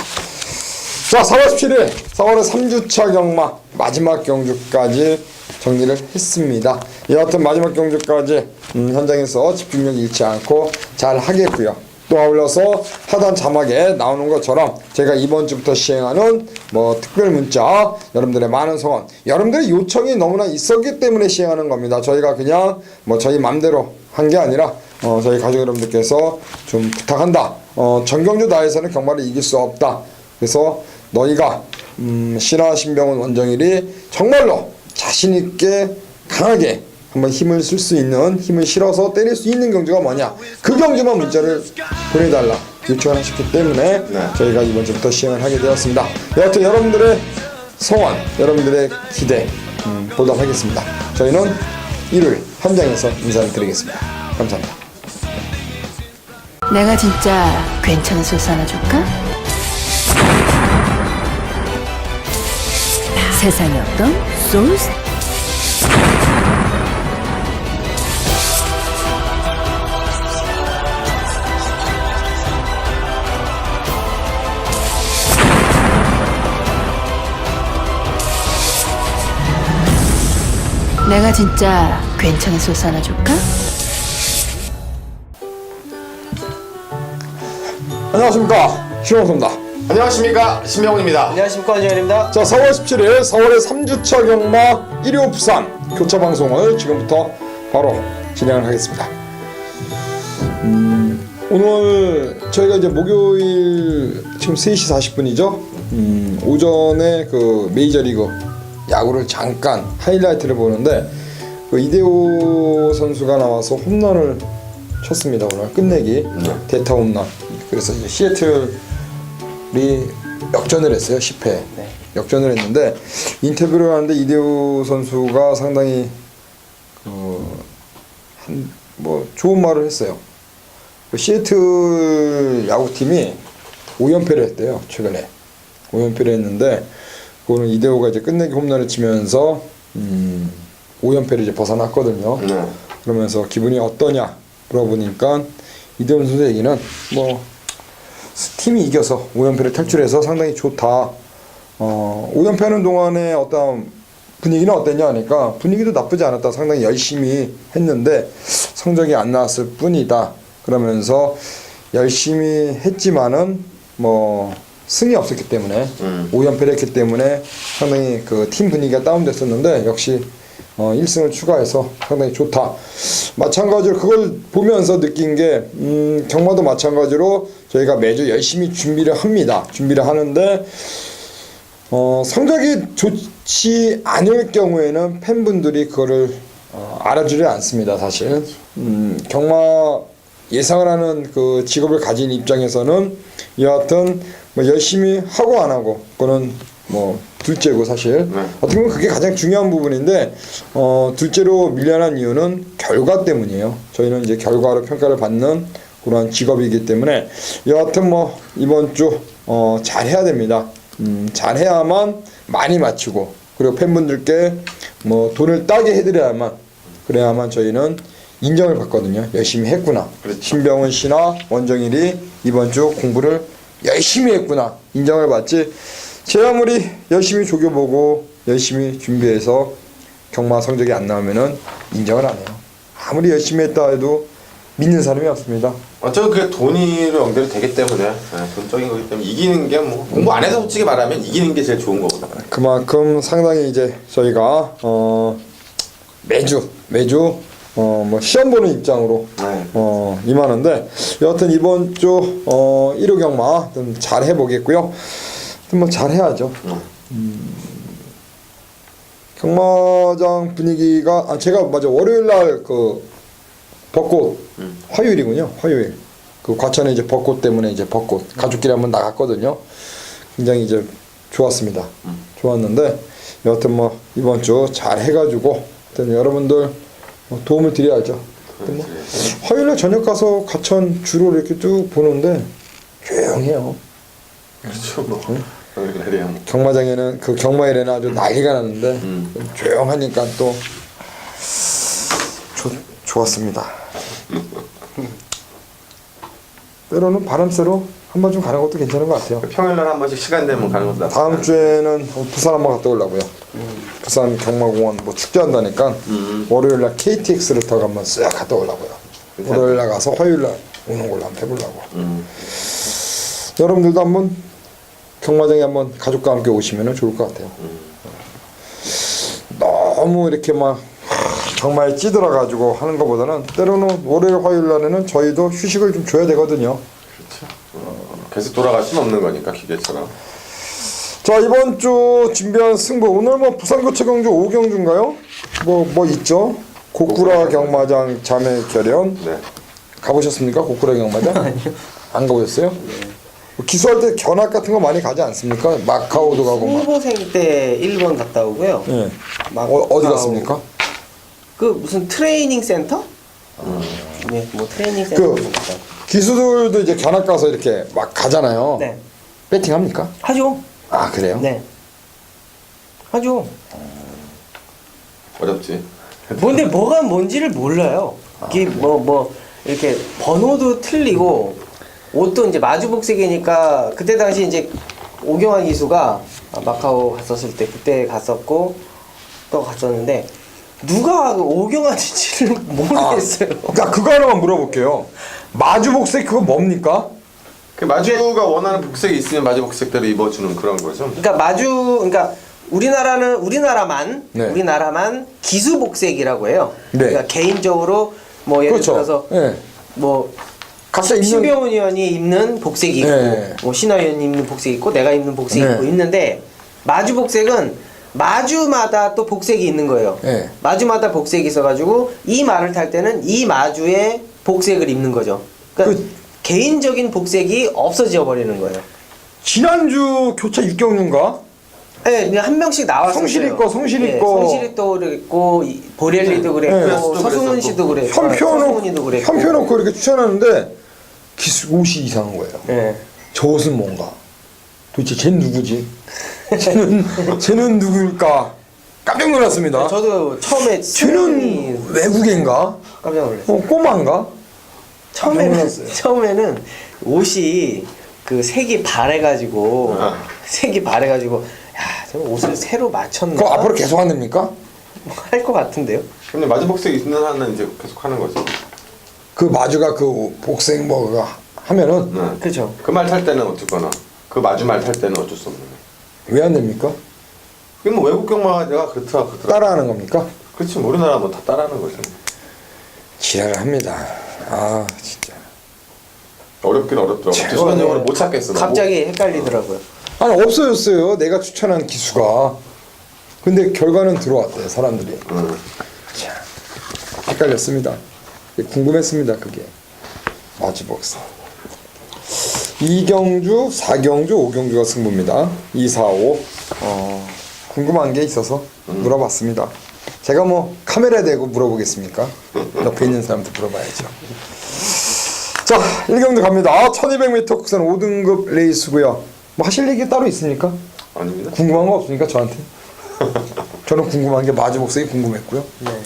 자, 4월 17일 4월의 3주차 경마 마지막 경주까지 정리를 했습니다. 여하튼 마지막 경주까지 현장에서 집중력 잃지 않고 잘 하겠고요. 또 아울러서 하단 자막에 나오는 것처럼 제가 이번 주부터 시행하는 뭐 특별 문자, 여러분들의 많은 성원, 여러분들의 요청이 너무나 있었기 때문에 시행하는 겁니다. 저희가 그냥 뭐 저희 맘대로 한 게 아니라 저희 가족 여러분들께서 좀 부탁한다. 정경주 나에서는 경마를 이길 수 없다. 그래서 너희가 신하 신병훈 원정일이 정말로 자신 있게 강하게 한번 힘을 쓸 수 있는, 힘을 실어서 때릴 수 있는 경주가 뭐냐, 그 경주만 문자를 보내달라 요청을 하셨기 때문에 저희가 이번 주부터 시행을 하게 되었습니다. 여하튼 여러분들의 소원, 여러분들의 기대 보답하겠습니다. 저희는 일요일 현장에서 인사를 드리겠습니다. 감사합니다. 내가 진짜 괜찮은 소스 하나 줄까? 세상에 없던 소스? 내가 진짜 괜찮은 소스 하나 줄까? 안녕하십니까, 신홍수입니다. 안녕하십니까, 신명훈입니다. 안녕하십니까, 원정현입니다. 자, 4월 17일 4월의 3주차 경마 1호 부산 교차 방송을 지금부터 바로 진행을 하겠습니다. 오늘 저희가 이제 목요일 지금 3시 40분이죠. 오전에 그 메이저리그 야구를 잠깐 하이라이트를 보는데 그 이대호 선수가 나와서 홈런을 쳤습니다. 오늘 끝내기 대타 홈런. 그래서 이제 시애틀이 역전을 했어요. 10회 역전을 했는데 인터뷰를 하는데 이대호 선수가 상당히 뭐 좋은 말을 했어요. 그 시애틀 야구팀이 5연패를 했대요. 최근에 5연패를 했는데 그거는 이대호가 이제 끝내기 홈런을 치면서 5연패를 이제 벗어났거든요. 그러면서 기분이 어떠냐 물어보니까 이대호 선수 얘기는 뭐 팀이 이겨서 5연패를 탈출해서 상당히 좋다. 5연패 하는 동안에 어떤 분위기는 어땠냐 하니까 분위기도 나쁘지 않았다. 상당히 열심히 했는데 성적이 안 나왔을 뿐이다. 그러면서 열심히 했지만은 뭐 승이 없었기 때문에 5연패를 했기 때문에 상당히 그 팀 분위기가 다운됐었는데 역시 1승을 추가해서 상당히 좋다. 마찬가지로 그걸 보면서 느낀 게 경마도 마찬가지로 저희가 매주 열심히 준비를 합니다. 준비를 하는데 성적이 좋지 않을 경우에는 팬분들이 그거를 알아주지 않습니다. 사실 경마 예상을 하는 그 직업을 가진 입장에서는 여하튼 뭐 열심히 하고 안 하고 그거는 뭐 둘째고 사실 어떻게 보면 그게 가장 중요한 부분인데 둘째로 밀려난 이유는 결과 때문이에요. 저희는 이제 결과로 평가를 받는 그런 직업이기 때문에 여하튼 뭐 이번 주 잘해야 됩니다. 잘해야만 많이 맞추고 그리고 팬분들께 뭐 돈을 따게 해드려야만 그래야만 저희는 인정을 받거든요. 열심히 했구나. 그렇죠. 신병훈 씨나 원정일이 이번 주 공부를 열심히 했구나. 인정을 받지. 제 아무리 열심히 조교보고 열심히 준비해서 경마 성적이 안 나오면은 인정을 안 해요. 아무리 열심히 했다 해도 믿는 사람이 없습니다. 어차피 그게 돈으로 연결이 되기 때문에 돈적인 거기 때문에 이기는 게 뭐 공부 안 해서 솔직히 말하면 이기는 게 제일 좋은 거거든요. 그만큼 상당히 이제 저희가 매주 뭐 시험 보는 입장으로 임하는데 여하튼 이번 주 1호 경마 좀 잘 해보겠고요. 뭐 잘 해야죠. 경마장 분위기가 제가 맞아 월요일 날 그 벚꽃 화요일이군요. 화요일 그 과천에 이제 벚꽃 때문에 이제 벚꽃 가족끼리 한번 나갔거든요. 굉장히 이제 좋았습니다. 좋았는데 여하튼 뭐 이번 주 잘 해가지고 하여튼 여러분들 도움을 드려야죠. 뭐 화요일날 저녁 가서 가천 주로 이렇게 쭉 보는데 조용해요. 그렇죠. 뭐 그래요. 경마장에는 그 경마일에는 아주 난리가 났는데 조용하니까 또 좋았습니다. 때로는 바람 쐬러 한 번 좀 가는 것도 괜찮은 것 같아요. 평일날 한 번씩 시간 되면 가는 것도 나쁘지 다음 주에는 부산 한번 갔다 오려고요. 부산 경마공원 뭐 축제한다니까 월요일날 KTX를 타고 한번 쓱 갔다 오려고요. 월요일날 가서 화요일날 오는 걸로 한번 해보려고. 여러분들도 한번 경마장에 한번 가족과 함께 오시면 좋을 것 같아요. 너무 이렇게 막 정말 찌들어가지고 하는 것보다는 때로는 월요일 화요일 날에는 저희도 휴식을 좀 줘야 되거든요. 계속 돌아갈 수는 없는 거니까 기계처럼. 자, 이번 주 준비한 승부, 오늘 뭐 부산거처 경주 5경주인가요? 뭐 있죠? 고쿠라 경마장 자매 결연. 네. 가보셨습니까? 고쿠라 경마장? 아니요. 안 가보셨어요? 뭐 기수할 때 견학 같은 거 많이 가지 않습니까? 마카오도 가고 막. 후보생 때 일본 갔다 오고요. 예. 마카오. 어디 갔습니까? 그 무슨 트레이닝 센터? 네, 뭐 트레이닝 센터. 그 기수들도 이제 견학 가서 이렇게 막 가잖아요. 네. 배팅 합니까? 하죠. 아, 그래요? 네. 하죠. 어렵지. 근데 뭐가 뭔지를 몰라요. 이게 뭐 이렇게 번호도 틀리고 옷도 이제 마주복색이니까 그때 당시 이제 오경환 기수가 마카오 갔었을 때 그때 갔었고 또 갔었는데 누가 오경환인지를 모르겠어요. 그러니까 그거 하나만 물어볼게요. 마주복색 그거 뭡니까? 그 마주가 원하는 복색이 있으면 마주 복색대로 입어주는 그런 거죠. 그러니까 우리나라만 네. 우리나라만 기수복색이라고 해요. 네. 그러니까 개인적으로 뭐 예를 그렇죠. 들어서 예. 뭐 각자 입는 신병훈 의원이 입는 복색이 있고 네. 뭐 신하 의원이 입는 복색이 있고 내가 입는 복색이 네. 있고 있는데 마주 복색은 마주마다 또 복색이 있는 거예요. 네. 마주마다 복색이 있어가지고 이 말을 탈 때는 이 마주의 복색을 입는 거죠. 그러니까 개인적인 복색이 없어져 버리는 거예요. 지난주 교차 6경주인가? 네, 그냥 한 명씩 나왔어요. 성실이 거, 성실이 거. 성실이 또 그랬고 보렐리도 그랬고 네. 서승훈 씨도 그랬고 현표 서승훈이도 그랬고 놓고 이렇게 추천하는데 기수 옷이 이상한 거예요. 네. 저 옷은 뭔가? 도대체 쟤는 누구지? 쟤는 누구일까? 깜짝 놀랐습니다. 저도 처음에 쟤는 외국인가? 깜짝 놀랐어요. 꼬마인가? 처음에는 옷이 그 색이 바래가지고 야, 저 옷을 새로 맞췄나? 그거 앞으로 계속 안 됩니까? 할 것 같은데요? 근데 마주 복색이 있는 한은 이제 계속 하는 거죠. 그 마주가 그 복색 뭐가 하면은 네. 그죠. 그 말 탈 때는 어쨌거나 그 마주 말 탈 때는 어쩔 수 없는 거예요. 왜 안 됩니까? 그게 뭐 외국 경마가 그렇더라. 따라하는 겁니까? 그렇지 뭐 우리나라 뭐 다 따라하는 거죠. 지랄을 합니다. 아 진짜. 어렵긴 어렵더라고. 순간적으로 못 찾겠어. 갑자기 헷갈리더라고요. 아니 없어졌어요. 내가 추천한 기수가. 근데 결과는 들어왔대요 사람들이. 자, 헷갈렸습니다. 궁금했습니다 그게. 마주복사. 2경주, 4경주, 5경주가 승부입니다. 2, 4, 5. 궁금한 게 있어서 물어봤습니다. 제가 뭐 카메라에 대고 물어보겠습니까? 옆에 있는 사람한테 물어봐야죠. 자, 1경주 갑니다. 1200m 국산 5등급 레이스고요. 뭐 하실 얘기 따로 있습니까? 아닙니다. 궁금한 거 없습니까 저한테? 저는 궁금한 게 마주복색이 궁금했고요.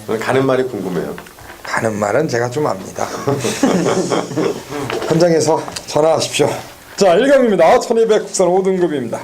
저는 가는 말이 궁금해요. 가는 말은 제가 좀 압니다. 현장에서 전화하십시오. 자, 1경입니다. 1200 국산 5등급입니다.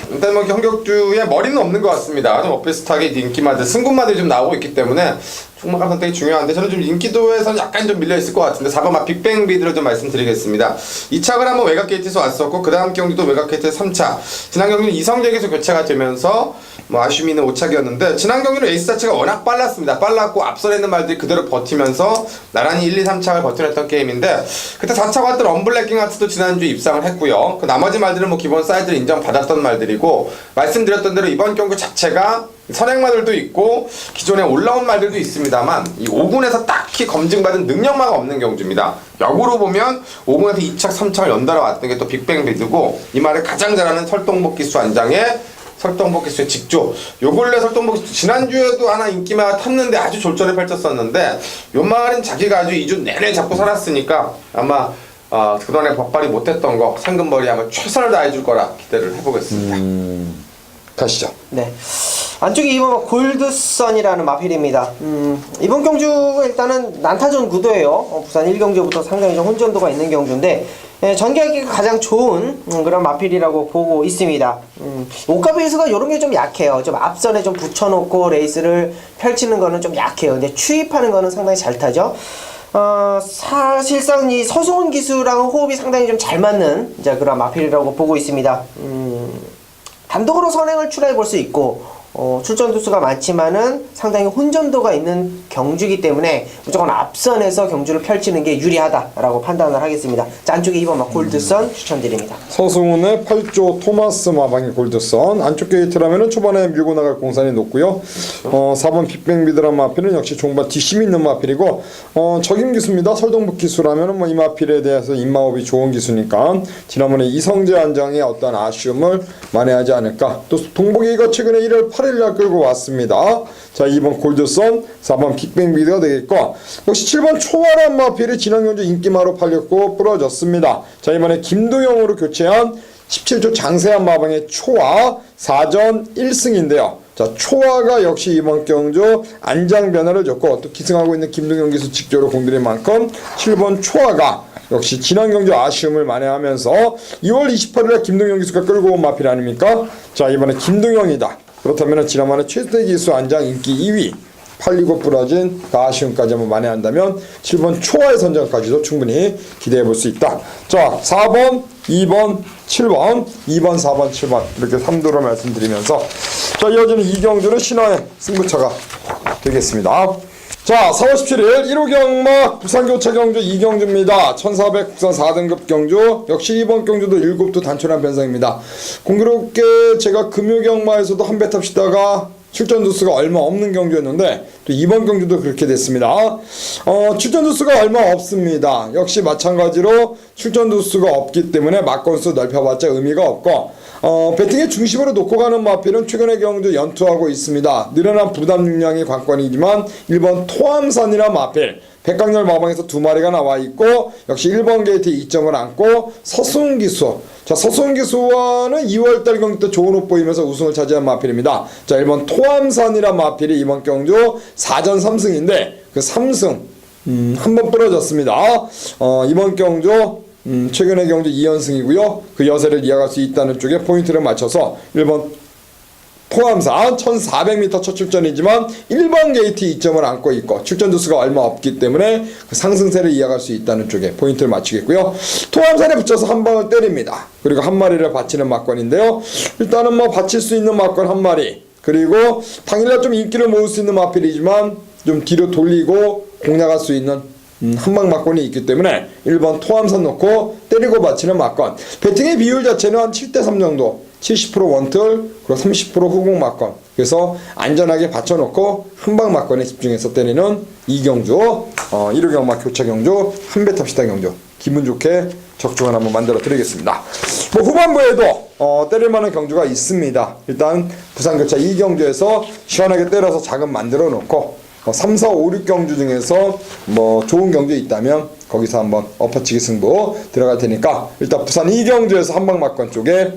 일단 뭐 경격주에 머리는 없는 것 같습니다. 좀 엇비슷하게 인기마들, 승군마들이 좀 나오고 있기 때문에 총마감 선택이 중요한데 저는 좀 인기도에서는 약간 좀 밀려 있을 것 같은데 4번 빅뱅 비드를 좀 말씀드리겠습니다. 2착을 한번 외곽 게이트에서 왔었고 그 다음 경기도 외곽 게이트에서 3차. 지난 경기는 이성적에서 교체가 되면서 뭐 아쉬움이 있는 5착이었는데 지난 경기는 에이스 자체가 워낙 빨랐습니다. 빨랐고 앞서 있는 말들이 그대로 버티면서 나란히 1, 2, 3착을 버텨냈던 게임인데 그때 4차 왔던 언블랙킹 하트도 지난주에 입상을 했고요. 그 나머지 말들은 뭐 기본 사이즈를 인정받았던 말들이고 말씀드렸던 대로 이번 경기 자체가 선행마들도 있고 기존에 올라온 말들도 있습니다만 이 5군에서 딱히 검증받은 능력마가 없는 경주입니다. 역으로 보면 5군에서 2착, 3착을 연달아 왔던 게 또 빅뱅 비드고 이 말을 가장 잘하는 설동복 기수 안장의 설동복 기수의 직조. 요 근래 설동복 기수 지난주에도 하나 인기마가 탔는데 아주 졸전을 펼쳤었는데 요 말은 자기가 아주 2주 내내 잡고 살았으니까 아마 그동안에 법발이 못했던 거 상금벌이 아마 최선을 다해줄 거라 기대를 해보겠습니다. 가시죠. 네. 안쪽에 2번 골드선이라는 마필입니다. 이번 경주가 일단은 난타전 구도예요. 부산 1경주부터 상당히 좀 혼전도가 있는 경주인데 전개하기가 가장 좋은 그런 마필이라고 보고 있습니다. 옷가베이스가 이런 게 좀 약해요. 좀 앞선에 좀 붙여놓고 레이스를 펼치는 거는 좀 약해요. 근데 추입하는 거는 상당히 잘 타죠. 사실상 이 서승훈 기수랑은 호흡이 상당히 좀 잘 맞는 이제 그런 마필이라고 보고 있습니다. 단독으로 선행을 출하해 볼 수 있고 출전 두수가 많지만은 상당히 혼전도가 있는 경주이기 때문에 무조건 앞선에서 경주를 펼치는 게 유리하다라고 판단을 하겠습니다. 자, 안쪽에 2번 막 골드선 추천드립니다. 서승훈의 8조 토마스 마방의 골드선 안쪽 게이트라면은 초반에 밀고 나갈 공산이 높고요. 4번 빅뱅비드란 마필은 역시 종반 뒷심이 있는 마필이고 적임 기수입니다. 설동북 기수라면은 뭐 이 마필에 대해서 입마업이 좋은 기수니까 지난번에 이성재 안장의 어떤 아쉬움을 만회하지 않을까. 또 동복이가 최근에 1월 8일날 끌고 왔습니다. 자, 2번 골드선, 4번 빅뱅비드가 되겠고 역시 7번 초아란 마필이 지난 경주 인기마로 팔렸고 부러졌습니다. 자, 이번에 김도영으로 교체한 17조 장세한 마방의 초아 4전 1승인데요. 자, 초아가 역시 이번 경주 안장 변화를 줬고 또 기승하고 있는 김동영 기수 직조로 공들인 만큼 7번 초아가 역시 지난 경주 아쉬움을 만회하면서 2월 28일에 김동영 기수가 끌고 온 마필 아닙니까? 자, 이번에 김동영이다. 그렇다면 지난번에 최대 기수 안장 인기 2위 팔리고 부러진 그 아쉬움까지 한번 만회한다면 7번 초아의 선정까지도 충분히 기대해 볼 수 있다. 자, 4번, 2번, 7번, 2번, 4번, 7번 이렇게 3도로 말씀드리면서 자, 이어지는 이경주는 신화의 승부처가 되겠습니다. 자, 4월 17일 1호 경막 부산교차 경주 이경주입니다. 1400 국산 4등급 경주 역시 이번 경주도 7도 단촐한 변상입니다. 공교롭게 제가 금요 경마에서도 한 배 탑시다가 출전 두수가 얼마 없는 경주였는데 또 이번 경주도 그렇게 됐습니다. 출전 두수가 얼마 없습니다. 역시 마찬가지로 출전 두수가 없기 때문에 막건수 넓혀봤자 의미가 없고 배팅의 중심으로 놓고 가는 마필은 최근의 경주 연투하고 있습니다. 늘어난 부담 능량이 관건이지만 1번 토암산이란 마필 백강렬 마방에서 2마리가 나와 있고 역시 1번 게이트 2점을 안고 서승훈 기수. 자, 서승훈 기수와는 2월달 경기 때 좋은 옷 보이면서 우승을 차지한 마필입니다. 자, 1번 토암산이란 마필이 이번 경주 4전 3승인데 그 3승 한 번 부러졌습니다. 이번 경주 최근의 경주 2연승이고요. 그 여세를 이어갈 수 있다는 쪽에 포인트를 맞춰서 1번 포함산 1400m 첫 출전이지만 1번 게이트 2점을 안고 있고 출전 두수가 얼마 없기 때문에 그 상승세를 이어갈 수 있다는 쪽에 포인트를 맞추겠고요. 토함산에 붙여서 한 방을 때립니다. 그리고 한 마리를 바치는 막건인데요. 일단은 뭐 바칠 수 있는 막건 한 마리 그리고 당일날 좀 인기를 모을 수 있는 마필이지만 좀 뒤로 돌리고 공략할 수 있는 한방 막건이 있기 때문에 1번 토함산 놓고 때리고 바치는 막건 배팅의 비율 자체는 한 7대3 정도 70% 원틀 그리고 30% 후공 막건 그래서 안전하게 받쳐놓고 한방 막건에 집중해서 때리는 이경주 1호 경마 교차 경주 한 배 탑시다 경주 기분 좋게 적중을 한번 만들어 드리겠습니다. 뭐 후반부에도 때릴만한 경주가 있습니다. 일단 부산교차 이경주에서 시원하게 때려서 자금 만들어 놓고 3, 4, 5, 6 경주 중에서 뭐 좋은 경주 있다면 거기서 한번 엎어치기 승부 들어갈 테니까 일단 부산 이경주에서 한방 막건 쪽에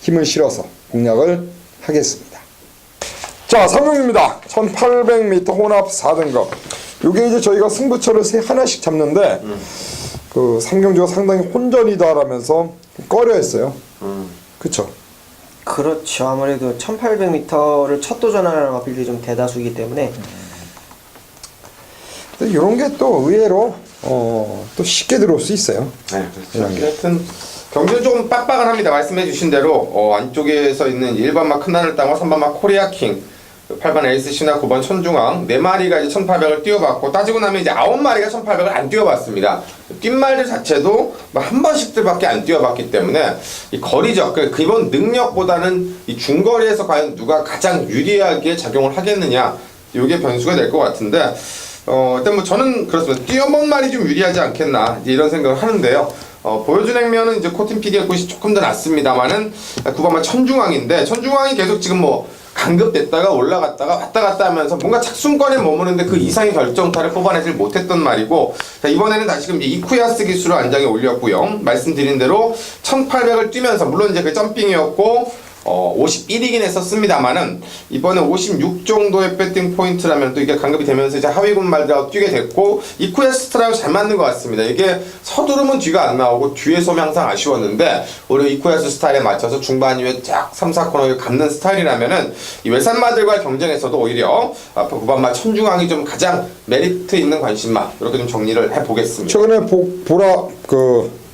힘을 실어서 공략을 하겠습니다. 자, 3경주입니다. 1800m 혼합 4등급. 요게 이제 저희가 승부처를 하나씩 잡는데 그 3경주가 상당히 혼전이다라면서 꺼려했어요. 그쵸? 그렇죠. 아무래도 1800m를 첫 도전하는 마필들이 좀 대다수이기 때문에 이런 게 또 의외로 또 쉽게 들어올 수 있어요. 네, 그렇죠. 하여튼 경주는 조금 빡빡은 합니다. 말씀해 주신 대로 안쪽에서 있는 1번 막 큰하늘 땅과 3번 막 코리아킹 8번 에이스 신화 9번 천중앙 4마리가 이제 1800을 뛰어봤고 따지고 나면 이제 9마리가 1800을 안 뛰어봤습니다. 뛴 말들 자체도 한 번씩들밖에 안 뛰어봤기 때문에 이 거리적 그 기본 능력보다는 이 중거리에서 과연 누가 가장 유리하게 작용을 하겠느냐 이게 변수가 될 것 같은데 일단 뭐 저는 그렇습니다. 뛰어본 말이 좀 유리하지 않겠나 이런 생각을 하는데요. 보여준 액면은 이제 코튼 PD가 곳이 조금 더 낫습니다만은 9번만 천중앙인데 천중앙이 계속 지금 뭐 강급됐다가 올라갔다가 왔다 갔다 하면서 뭔가 착순권에 머무는데 그 이상의 결정타를 뽑아내질 못했던 말이고 자, 이번에는 다시금 이제 이쿠야스 기수로 안장에 올렸고요. 말씀드린 대로 1800을 뛰면서 물론 이제 그 점핑이었고 51이긴 했었습니다만은 이번에 56 정도의 배팅 포인트라면 또 이게 강급이 되면서 이제 하위군 말들하고 뛰게 됐고 이쿠야 스타일하고 잘 맞는 것 같습니다. 이게 서두르면 뒤가 안 나오고 뒤에서 오면 항상 아쉬웠는데 오히려 이쿠야스 스타일에 맞춰서 중반 이후에 쫙 3, 4코너를 감는 스타일이라면은 이 외산마들과의 경쟁에서도 오히려 앞으로 9번마 천중앙이 좀 가장 메리트 있는 관심마 이렇게 좀 정리를 해보겠습니다. 최근에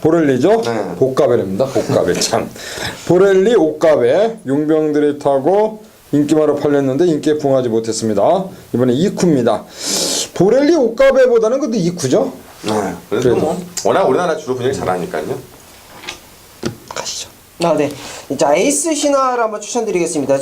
보렐리죠? 네. 복가벨입니다. 복가벨 참. 보렐리 옥가벨 용병들이 타고 인기마로 팔렸는데 인기에 부응하지 못했습니다. 이번에 이쿠입니다. 보렐리 옥가벨보다는 근데 이쿠죠? 네, 그래도 뭐 워낙 우리나라 주로 분위기 잘하니까요. 가시죠. 네. 자, 에이스 신화를 한번 추천드리겠습니다.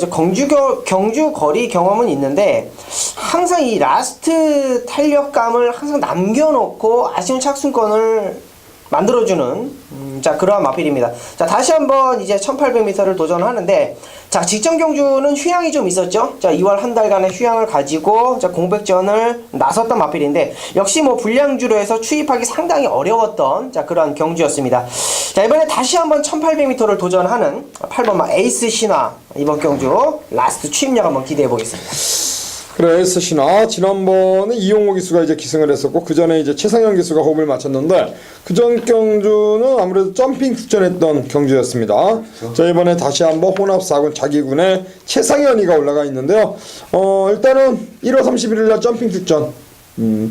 경주 거리 경험은 있는데 항상 이 라스트 탄력감을 항상 남겨놓고 아쉬운 착순권을 만들어주는 자 그러한 마필입니다. 자 다시 한번 이제 1800m를 도전하는데 자 직전 경주는 휴양이 좀 있었죠. 자 2월 한 달간의 휴양을 가지고 자 공백전을 나섰던 마필인데 역시 뭐 불량주로 해서 추입하기 상당히 어려웠던 자 그러한 경주였습니다. 자 이번에 다시 한번 1800m를 도전하는 8번마 에이스 신화 이번 경주 라스트 추입력 한번 기대해 보겠습니다. 그래 에이스 신화 지난번에 이용호 기수가 이제 기승을 했었고 그 전에 이제 최상현 기수가 호흡을 맞췄는데 그 전 경주는 아무래도 점핑 특전했던 경주였습니다. 자 이번에 다시 한번 혼합 4군 자기군에 최상현이가 올라가 있는데요. 일단은 1월 31일날 점핑 특전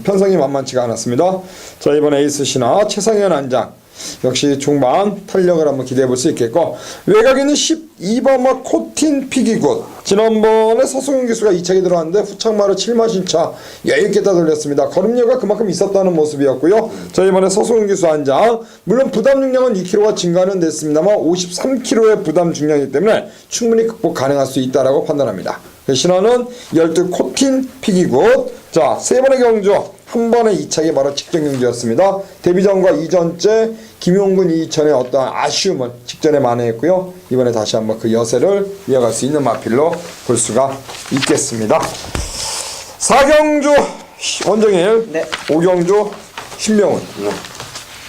편성이 만만치가 않았습니다. 자 이번에 에이스 신화 최상현 안장 역시 중반 탄력을 한번 기대해 볼 수 있겠고 외곽에는 12번마 코틴 피기굿 지난번에 서승훈 기수가 2차기 들어왔는데 후착마로 7마 신차 여유있게 다 돌렸습니다. 걸음력가 그만큼 있었다는 모습이었고요. 자 이번에 서승훈 기수 한장 물론 부담 중량은 2kg가 증가는 됐습니다만 53kg의 부담 중량이기 때문에 충분히 극복 가능할 수 있다라고 판단합니다. 신화는 12 코틴 피기굿 자 3번의 경주 한 번의 2차기 바로 직전 경주였습니다. 데뷔전과 이전째 김용근 이천의 어떤 아쉬움을 직전에 만회했고요. 이번에 다시 한번 그 여세를 이어갈 수 있는 마필로 볼 수가 있겠습니다. 4경주 원정일, 네. 5경주 신명훈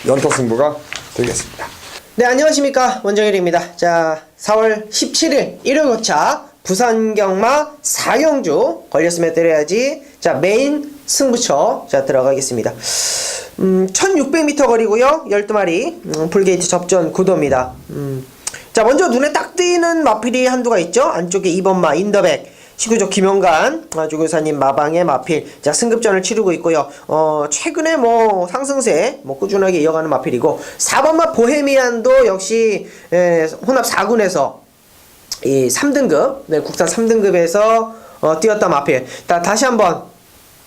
연타 승부가 되겠습니다. 네 안녕하십니까 원정일입니다. 자 4월 17일 일요일 고차 부산 경마 4경주 걸렸으면 때려야지 자 메인 승부처 자 들어가겠습니다. 1600m 거리고요 12마리 풀게이트 접전 구도입니다. 자 먼저 눈에 딱 띄는 마필이 한두가 있죠. 안쪽에 2번마 인더백 시구조 김용관 조교사님 마방의 마필 자 승급전을 치르고 있고요. 최근에 뭐 상승세 뭐 꾸준하게 이어가는 마필이고 4번마 보헤미안도 역시 혼합 4군에서 이 3등급 네, 국산 3등급에서 뛰었던 마필 다시 한번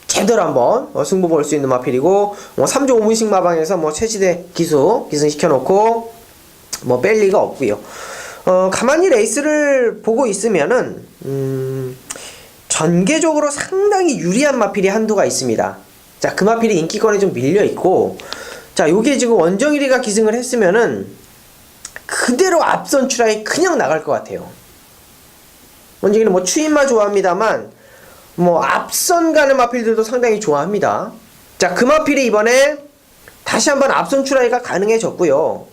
제대로 한번 승부 볼 수 있는 마필이고 3조 5분씩 마방에서 뭐 최지대 기승시켜놓고 뭐 뺄 리가 없고요. 가만히 레이스를 보고 있으면은 전개적으로 상당히 유리한 마필이 한두가 있습니다. 자 그 마필이 인기권에 좀 밀려있고 자 요게 지금 원정일이가 기승을 했으면은 그대로 앞선 추라이 그냥 나갈 것 같아요. 원정일은 뭐 추임마 좋아합니다만 뭐 앞선 가는 마필들도 상당히 좋아합니다. 자 그 마필이 이번에 다시 한번 앞선 추라이가 가능해졌고요.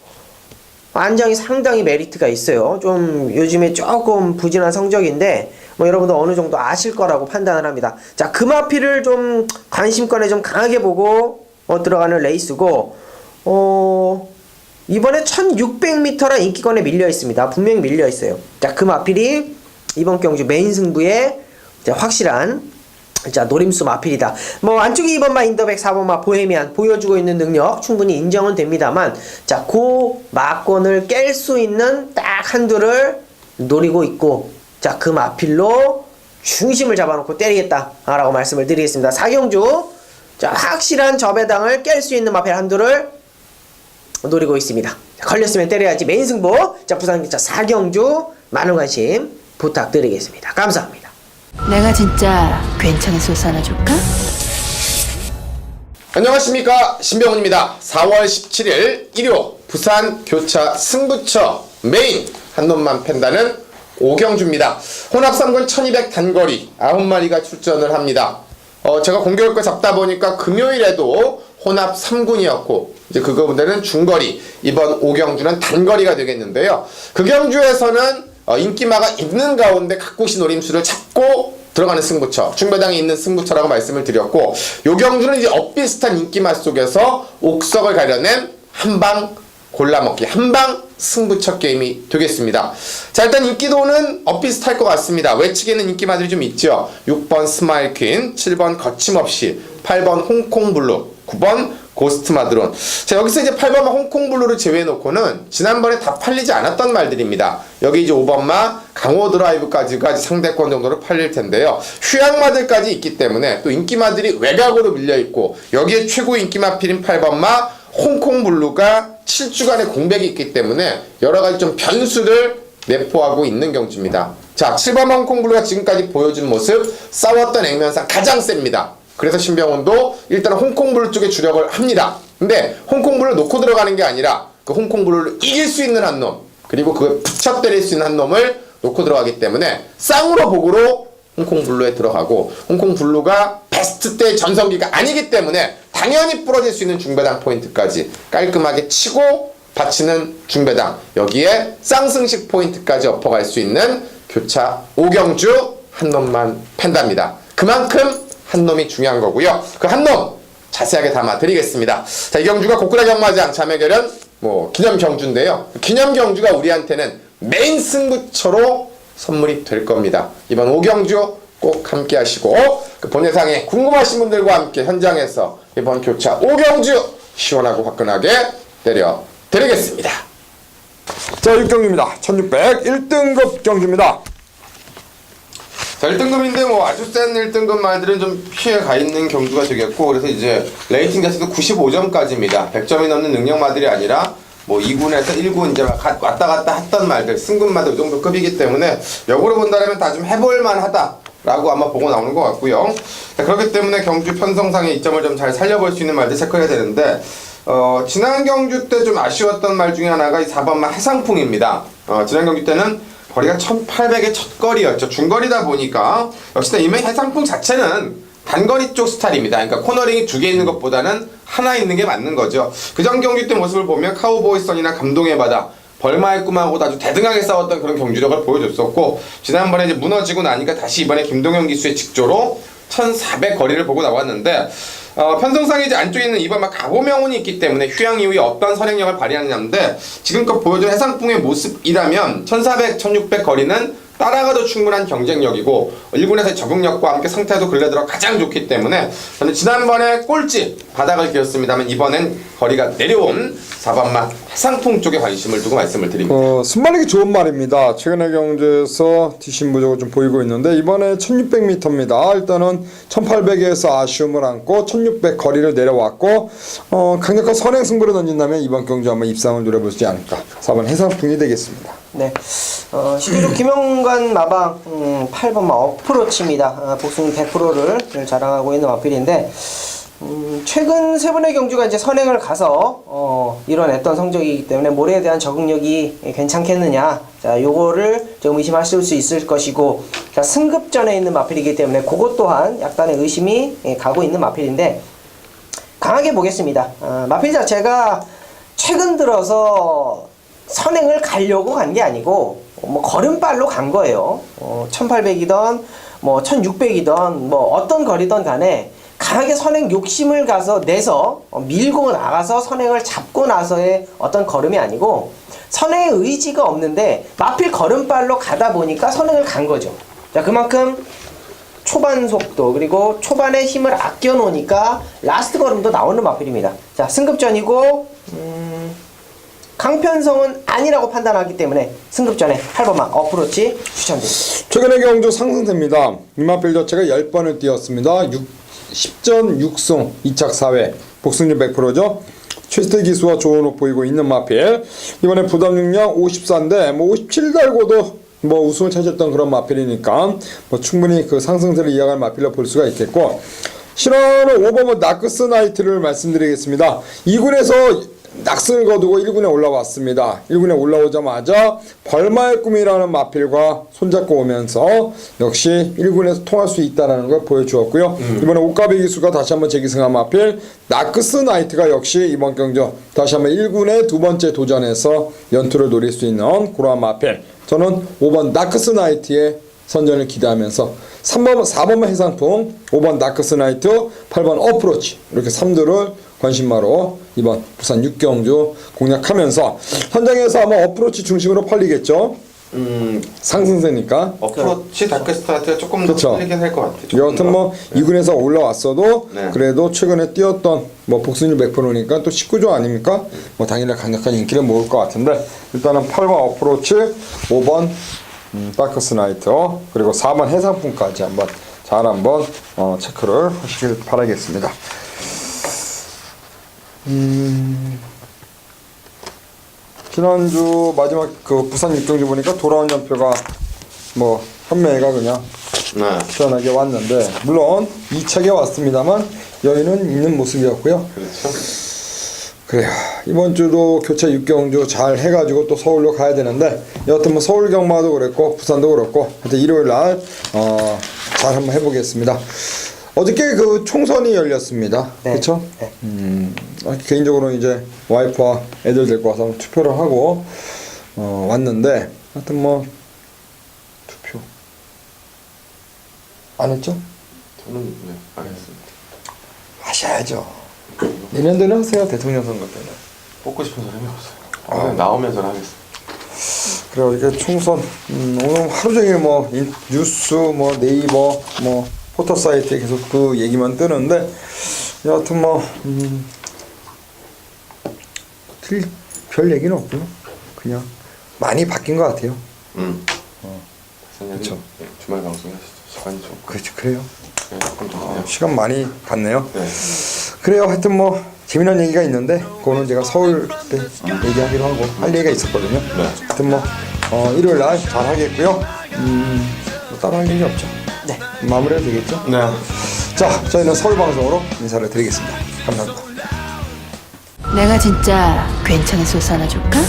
안장이 상당히 메리트가 있어요. 좀 요즘에 조금 부진한 성적인데 뭐 여러분도 어느 정도 아실 거라고 판단을 합니다. 자 그 마필을 좀 관심권에 좀 강하게 보고 들어가는 레이스고 이번에 1600m라 인기권에 밀려 있습니다. 분명히 밀려 있어요. 자 그 마필이 이번 경주 메인 승부에 확실한 자 노림수 마필이다. 뭐 안쪽에 2번마 인더백 4번마 보헤미안 보여주고 있는 능력 충분히 인정은 됩니다만 자 그 마권을 깰 수 있는 딱 한두를 노리고 있고 자 그 마필로 중심을 잡아놓고 때리겠다 라고 말씀을 드리겠습니다. 4경주 자 확실한 저배당을 깰 수 있는 마필 한두를 노리고 있습니다. 자, 걸렸으면 때려야지 메인 승부 자 부산기차 4경주 많은 관심 부탁드리겠습니다. 감사합니다. 내가 진짜 괜찮은 소스 하나 줄까? 안녕하십니까 신병훈입니다. 4월 17일 일요 부산 교차 승부처 메인 한놈만 팬다는 5경주입니다. 혼합 3군 1200 단거리 9마리가 출전을 합니다. 제가 공교육 거 잡다 보니까 금요일에도 혼합 3군이었고 이제 그거보다는 중거리 이번 5경주는 단거리가 되겠는데요. 그 경주에서는 인기마가 있는 가운데 각고시 노림수를 잡고 들어가는 승부처, 중배당이 있는 승부처라고 말씀을 드렸고, 요 경주는 이제 엇비슷한 인기마 속에서 옥석을 가려낸 한방 골라먹기, 한방 승부처 게임이 되겠습니다. 자, 일단 인기도는 엇비슷할 것 같습니다. 외측에는 인기마들이 좀 있죠. 6번 스마일 퀸, 7번 거침없이, 8번 홍콩블루, 9번 고스트 마드론. 자, 여기서 이제 8번마 홍콩블루를 제외해놓고는 지난번에 다 팔리지 않았던 말들입니다. 여기 이제 5번마 강호 드라이브까지가 상대권 정도로 팔릴 텐데요. 휴양마들까지 있기 때문에 또 인기마들이 외곽으로 밀려있고, 여기에 최고 인기마필인 8번마 홍콩블루가 7주간의 공백이 있기 때문에 여러가지 좀 변수를 내포하고 있는 경주입니다. 자, 7번마 홍콩블루가 지금까지 보여준 모습, 싸웠던 액면상 가장 셉니다. 그래서 신병훈도 일단 홍콩블루 쪽에 주력을 합니다. 근데 홍콩블루를 놓고 들어가는 게 아니라 그 홍콩블루를 이길 수 있는 한 놈, 그리고 그걸 붙여 때릴 수 있는 한 놈을 놓고 들어가기 때문에 쌍으로 복으로 홍콩블루에 들어가고, 홍콩블루가 베스트 때 전성기가 아니기 때문에 당연히 부러질 수 있는 중배당 포인트까지 깔끔하게 치고 받치는 중배당, 여기에 쌍승식 포인트까지 엎어갈 수 있는 교차 5경주 한 놈만 팬답니다. 그만큼 한 놈이 중요한 거고요. 그 한 놈 자세하게 담아 드리겠습니다. 자, 이 경주가 고쿠라 경마장 자매결연 기념 경주인데요. 기념 경주가 우리한테는 메인 승부처로 선물이 될 겁니다. 이번 5경주 꼭 함께 하시고, 그 본예상에 궁금하신 분들과 함께 현장에서 이번 교차 5경주 시원하고 화끈하게 때려 드리겠습니다. 자, 6경주입니다. 1600 1등급 경주입니다. 자, 1등급인데 아주 센 1등급 말들은 좀 피해 가 있는 경주가 되겠고, 그래서 이제 레이팅 자체도 95점까지입니다. 100점이 넘는 능력마들이 아니라 2군에서 1군 이제 왔다 갔다 했던 말들, 승급마들 이 정도 급이기 때문에 역으로 본다면 다 좀 해볼만 하다라고 아마 보고 나오는 것 같고요. 자, 그렇기 때문에 경주 편성상의 이점을 좀 잘 살려볼 수 있는 말들 체크해야 되는데, 지난 경주 때 좀 아쉬웠던 말 중에 하나가 이 4번마 해상풍입니다. 지난 경주 때는 거리가 1800의 첫 거리였죠. 중거리다 보니까 역시나 이미 해상풍 자체는 단거리 쪽 스타일입니다. 그러니까 코너링이 2개 있는 것보다는 하나 있는 게 맞는 거죠. 그전 경기 때 모습을 보면 카우보이선이나 감동의 바다, 벌마의 꿈하고도 아주 대등하게 싸웠던 그런 경주력을 보여줬었고, 지난번에 이제 무너지고 나니까 다시 이번에 김동현 기수의 직조로 1400 거리를 보고 나왔는데, 편성상에 이제 안쪽에 있는 이번 가보명운이 있기 때문에 휴양 이후에 어떤 선행력을 발휘하느냐인데, 지금껏 보여준 해상풍의 모습이라면 1400, 1600 거리는 따라가도 충분한 경쟁력이고 1군에서의 적응력과 함께 상태도 근래 들어 가장 좋기 때문에 저는 지난번에 꼴찌 바닥을 기었습니다만 이번엔 거리가 내려온 4번마 해상풍 쪽에 관심을 두고 말씀을 드립니다. 순발력이 좋은 말입니다. 최근의 경주에서 뒷심 부족을 좀 보이고 있는데, 이번에 1600m입니다. 일단은 1800에서 아쉬움을 안고 1600 거리를 내려왔고, 강력한 선행 승부를 던진다면 이번 경주 한번 입상을 노려볼 수 있지 않을까. 4번 해상풍이 되겠습니다. 네, 실제로 김영관 마방 8번마 어프로치입니다. 복승 100%를 자랑하고 있는 마필인데, 최근 세 번의 경주가 이제 선행을 가서 이뤄냈던 성적이기 때문에 모래에 대한 적응력이 괜찮겠느냐, 자, 요거를 좀 의심하실 수 있을 것이고, 자, 승급전에 있는 마필이기 때문에 그것 또한 약간의 의심이 가고 있는 마필인데, 강하게 보겠습니다. 마필 자체가 최근 들어서 선행을 가려고 간 게 아니고 걸음발로 간 거예요. 1800이던 1600이던 어떤 거리든 간에 강하게 선행 욕심을 내서 밀고 나가서 선행을 잡고 나서의 어떤 걸음이 아니고, 선행의 의지가 없는데 마필 걸음발로 가다 보니까 선행을 간 거죠. 자, 그만큼 초반 속도 그리고 초반에 힘을 아껴 놓으니까 라스트 걸음도 나오는 마필입니다. 자, 승급전이고 강편성은 아니라고 판단하기 때문에 승급전에 8번마 어프로치 추천드립니다. 최근의 경주 상승세입니다. 이마필 자체가 10번을 뛰었습니다. 10전 6승 2착 4회, 복승률 100%죠. 최스트 기수와 좋은 보이고 있는 마필. 이번에 부담 능력 54인데 57 달고도 우승을 차지했던 그런 마필이니까 충분히 그 상승세를 이어갈 마필로 볼 수가 있겠고, 실화는 5번은 나크스 나이트를 말씀드리겠습니다. 2군에서 낙승을 거두고 1군에 올라왔습니다. 1군에 올라오자마자 벌마의 꿈이라는 마필과 손잡고 오면서 역시 1군에서 통할 수 있다는 걸 보여주었고요. 이번에 옷가비 기수가 다시 한번 재기승한 마필 나크스 나이트가 역시 이번 경주 다시 한번 1군에 두 번째 도전해서 연투를 노릴 수 있는 그러한 마필. 저는 5번 다크스 나이트의 선전을 기대하면서 4번만 해상풍, 5번 다크스 나이트, 8번 어프로치 이렇게 3두를 관심마로 이번 부산 6경주 공략하면서 현장에서 아마 어프로치 중심으로 팔리겠죠. 상승세니까. 어프로치 다크스타트가 조금 더 그쵸. 풀리긴 할 것 같아요. 여하튼 뭐 2군에서 올라왔어도 네. 그래도 최근에 뛰었던 뭐 복순율 100%니까 또 19조 아닙니까? 뭐 당연히 강력한 인기를 모을 것 같은데 일단은 8번 어프로치, 5번 다크스 나이트 그리고 4번 해상풍까지 한번 잘 한번 체크를 하시길 바라겠습니다. 지난주 마지막 그 부산 6경주 보니까 돌아온 연표가 뭐 현매가 그냥 네. 시원하게 왔는데 물론 2차게 왔습니다만 여유는 있는 모습이었고요. 그렇죠. 그래요. 이번 주도 교체 6경주 잘 해가지고 또 서울로 가야 되는데 여하튼 뭐 서울 경마도 그랬고 부산도 그렇고 하여튼 일요일 날 잘 한번 해보겠습니다. 어저께 그 총선이 열렸습니다. 네. 그렇죠? 네. 개인적으로 이제 와이프와 애들 데리고 와서 투표를 하고 왔는데 하여튼 뭐 투표 안 했죠? 저는 네, 안 했습니다. 하셔야죠. 내년도는 하세요. 대통령 선거 때는. 뽑고 싶은 사람이 없어요. 오늘 나오면서 하겠습니다. 그래요. 이게 총선 오늘 하루 종일 뭐 뉴스 뭐 네이버 뭐 포털 사이트에 계속 그 얘기만 뜨는데 여하튼 뭐 별 얘기는 없고요. 그냥 많이 바뀐 것 같아요. 그렇죠. 네, 주말 방송 하시죠. 시간이 좀. 그렇죠. 그래요. 네, 조금 더 그냥. 시간 많이 갔네요. 네. 그래요. 하여튼 뭐 재미난 얘기가 있는데 그거는 제가 서울 때 얘기하기로 하고 할 얘기가 있었거든요. 네. 하여튼 뭐 일요일 날 잘 하겠고요. 뭐 따로 할 얘기 없죠. 네. 마무리해도 되겠죠? 네. 자, 저희는 서울 방송으로 인사를 드리겠습니다. 감사합니다. 내가 진짜 괜찮은 소스 하나 줄까?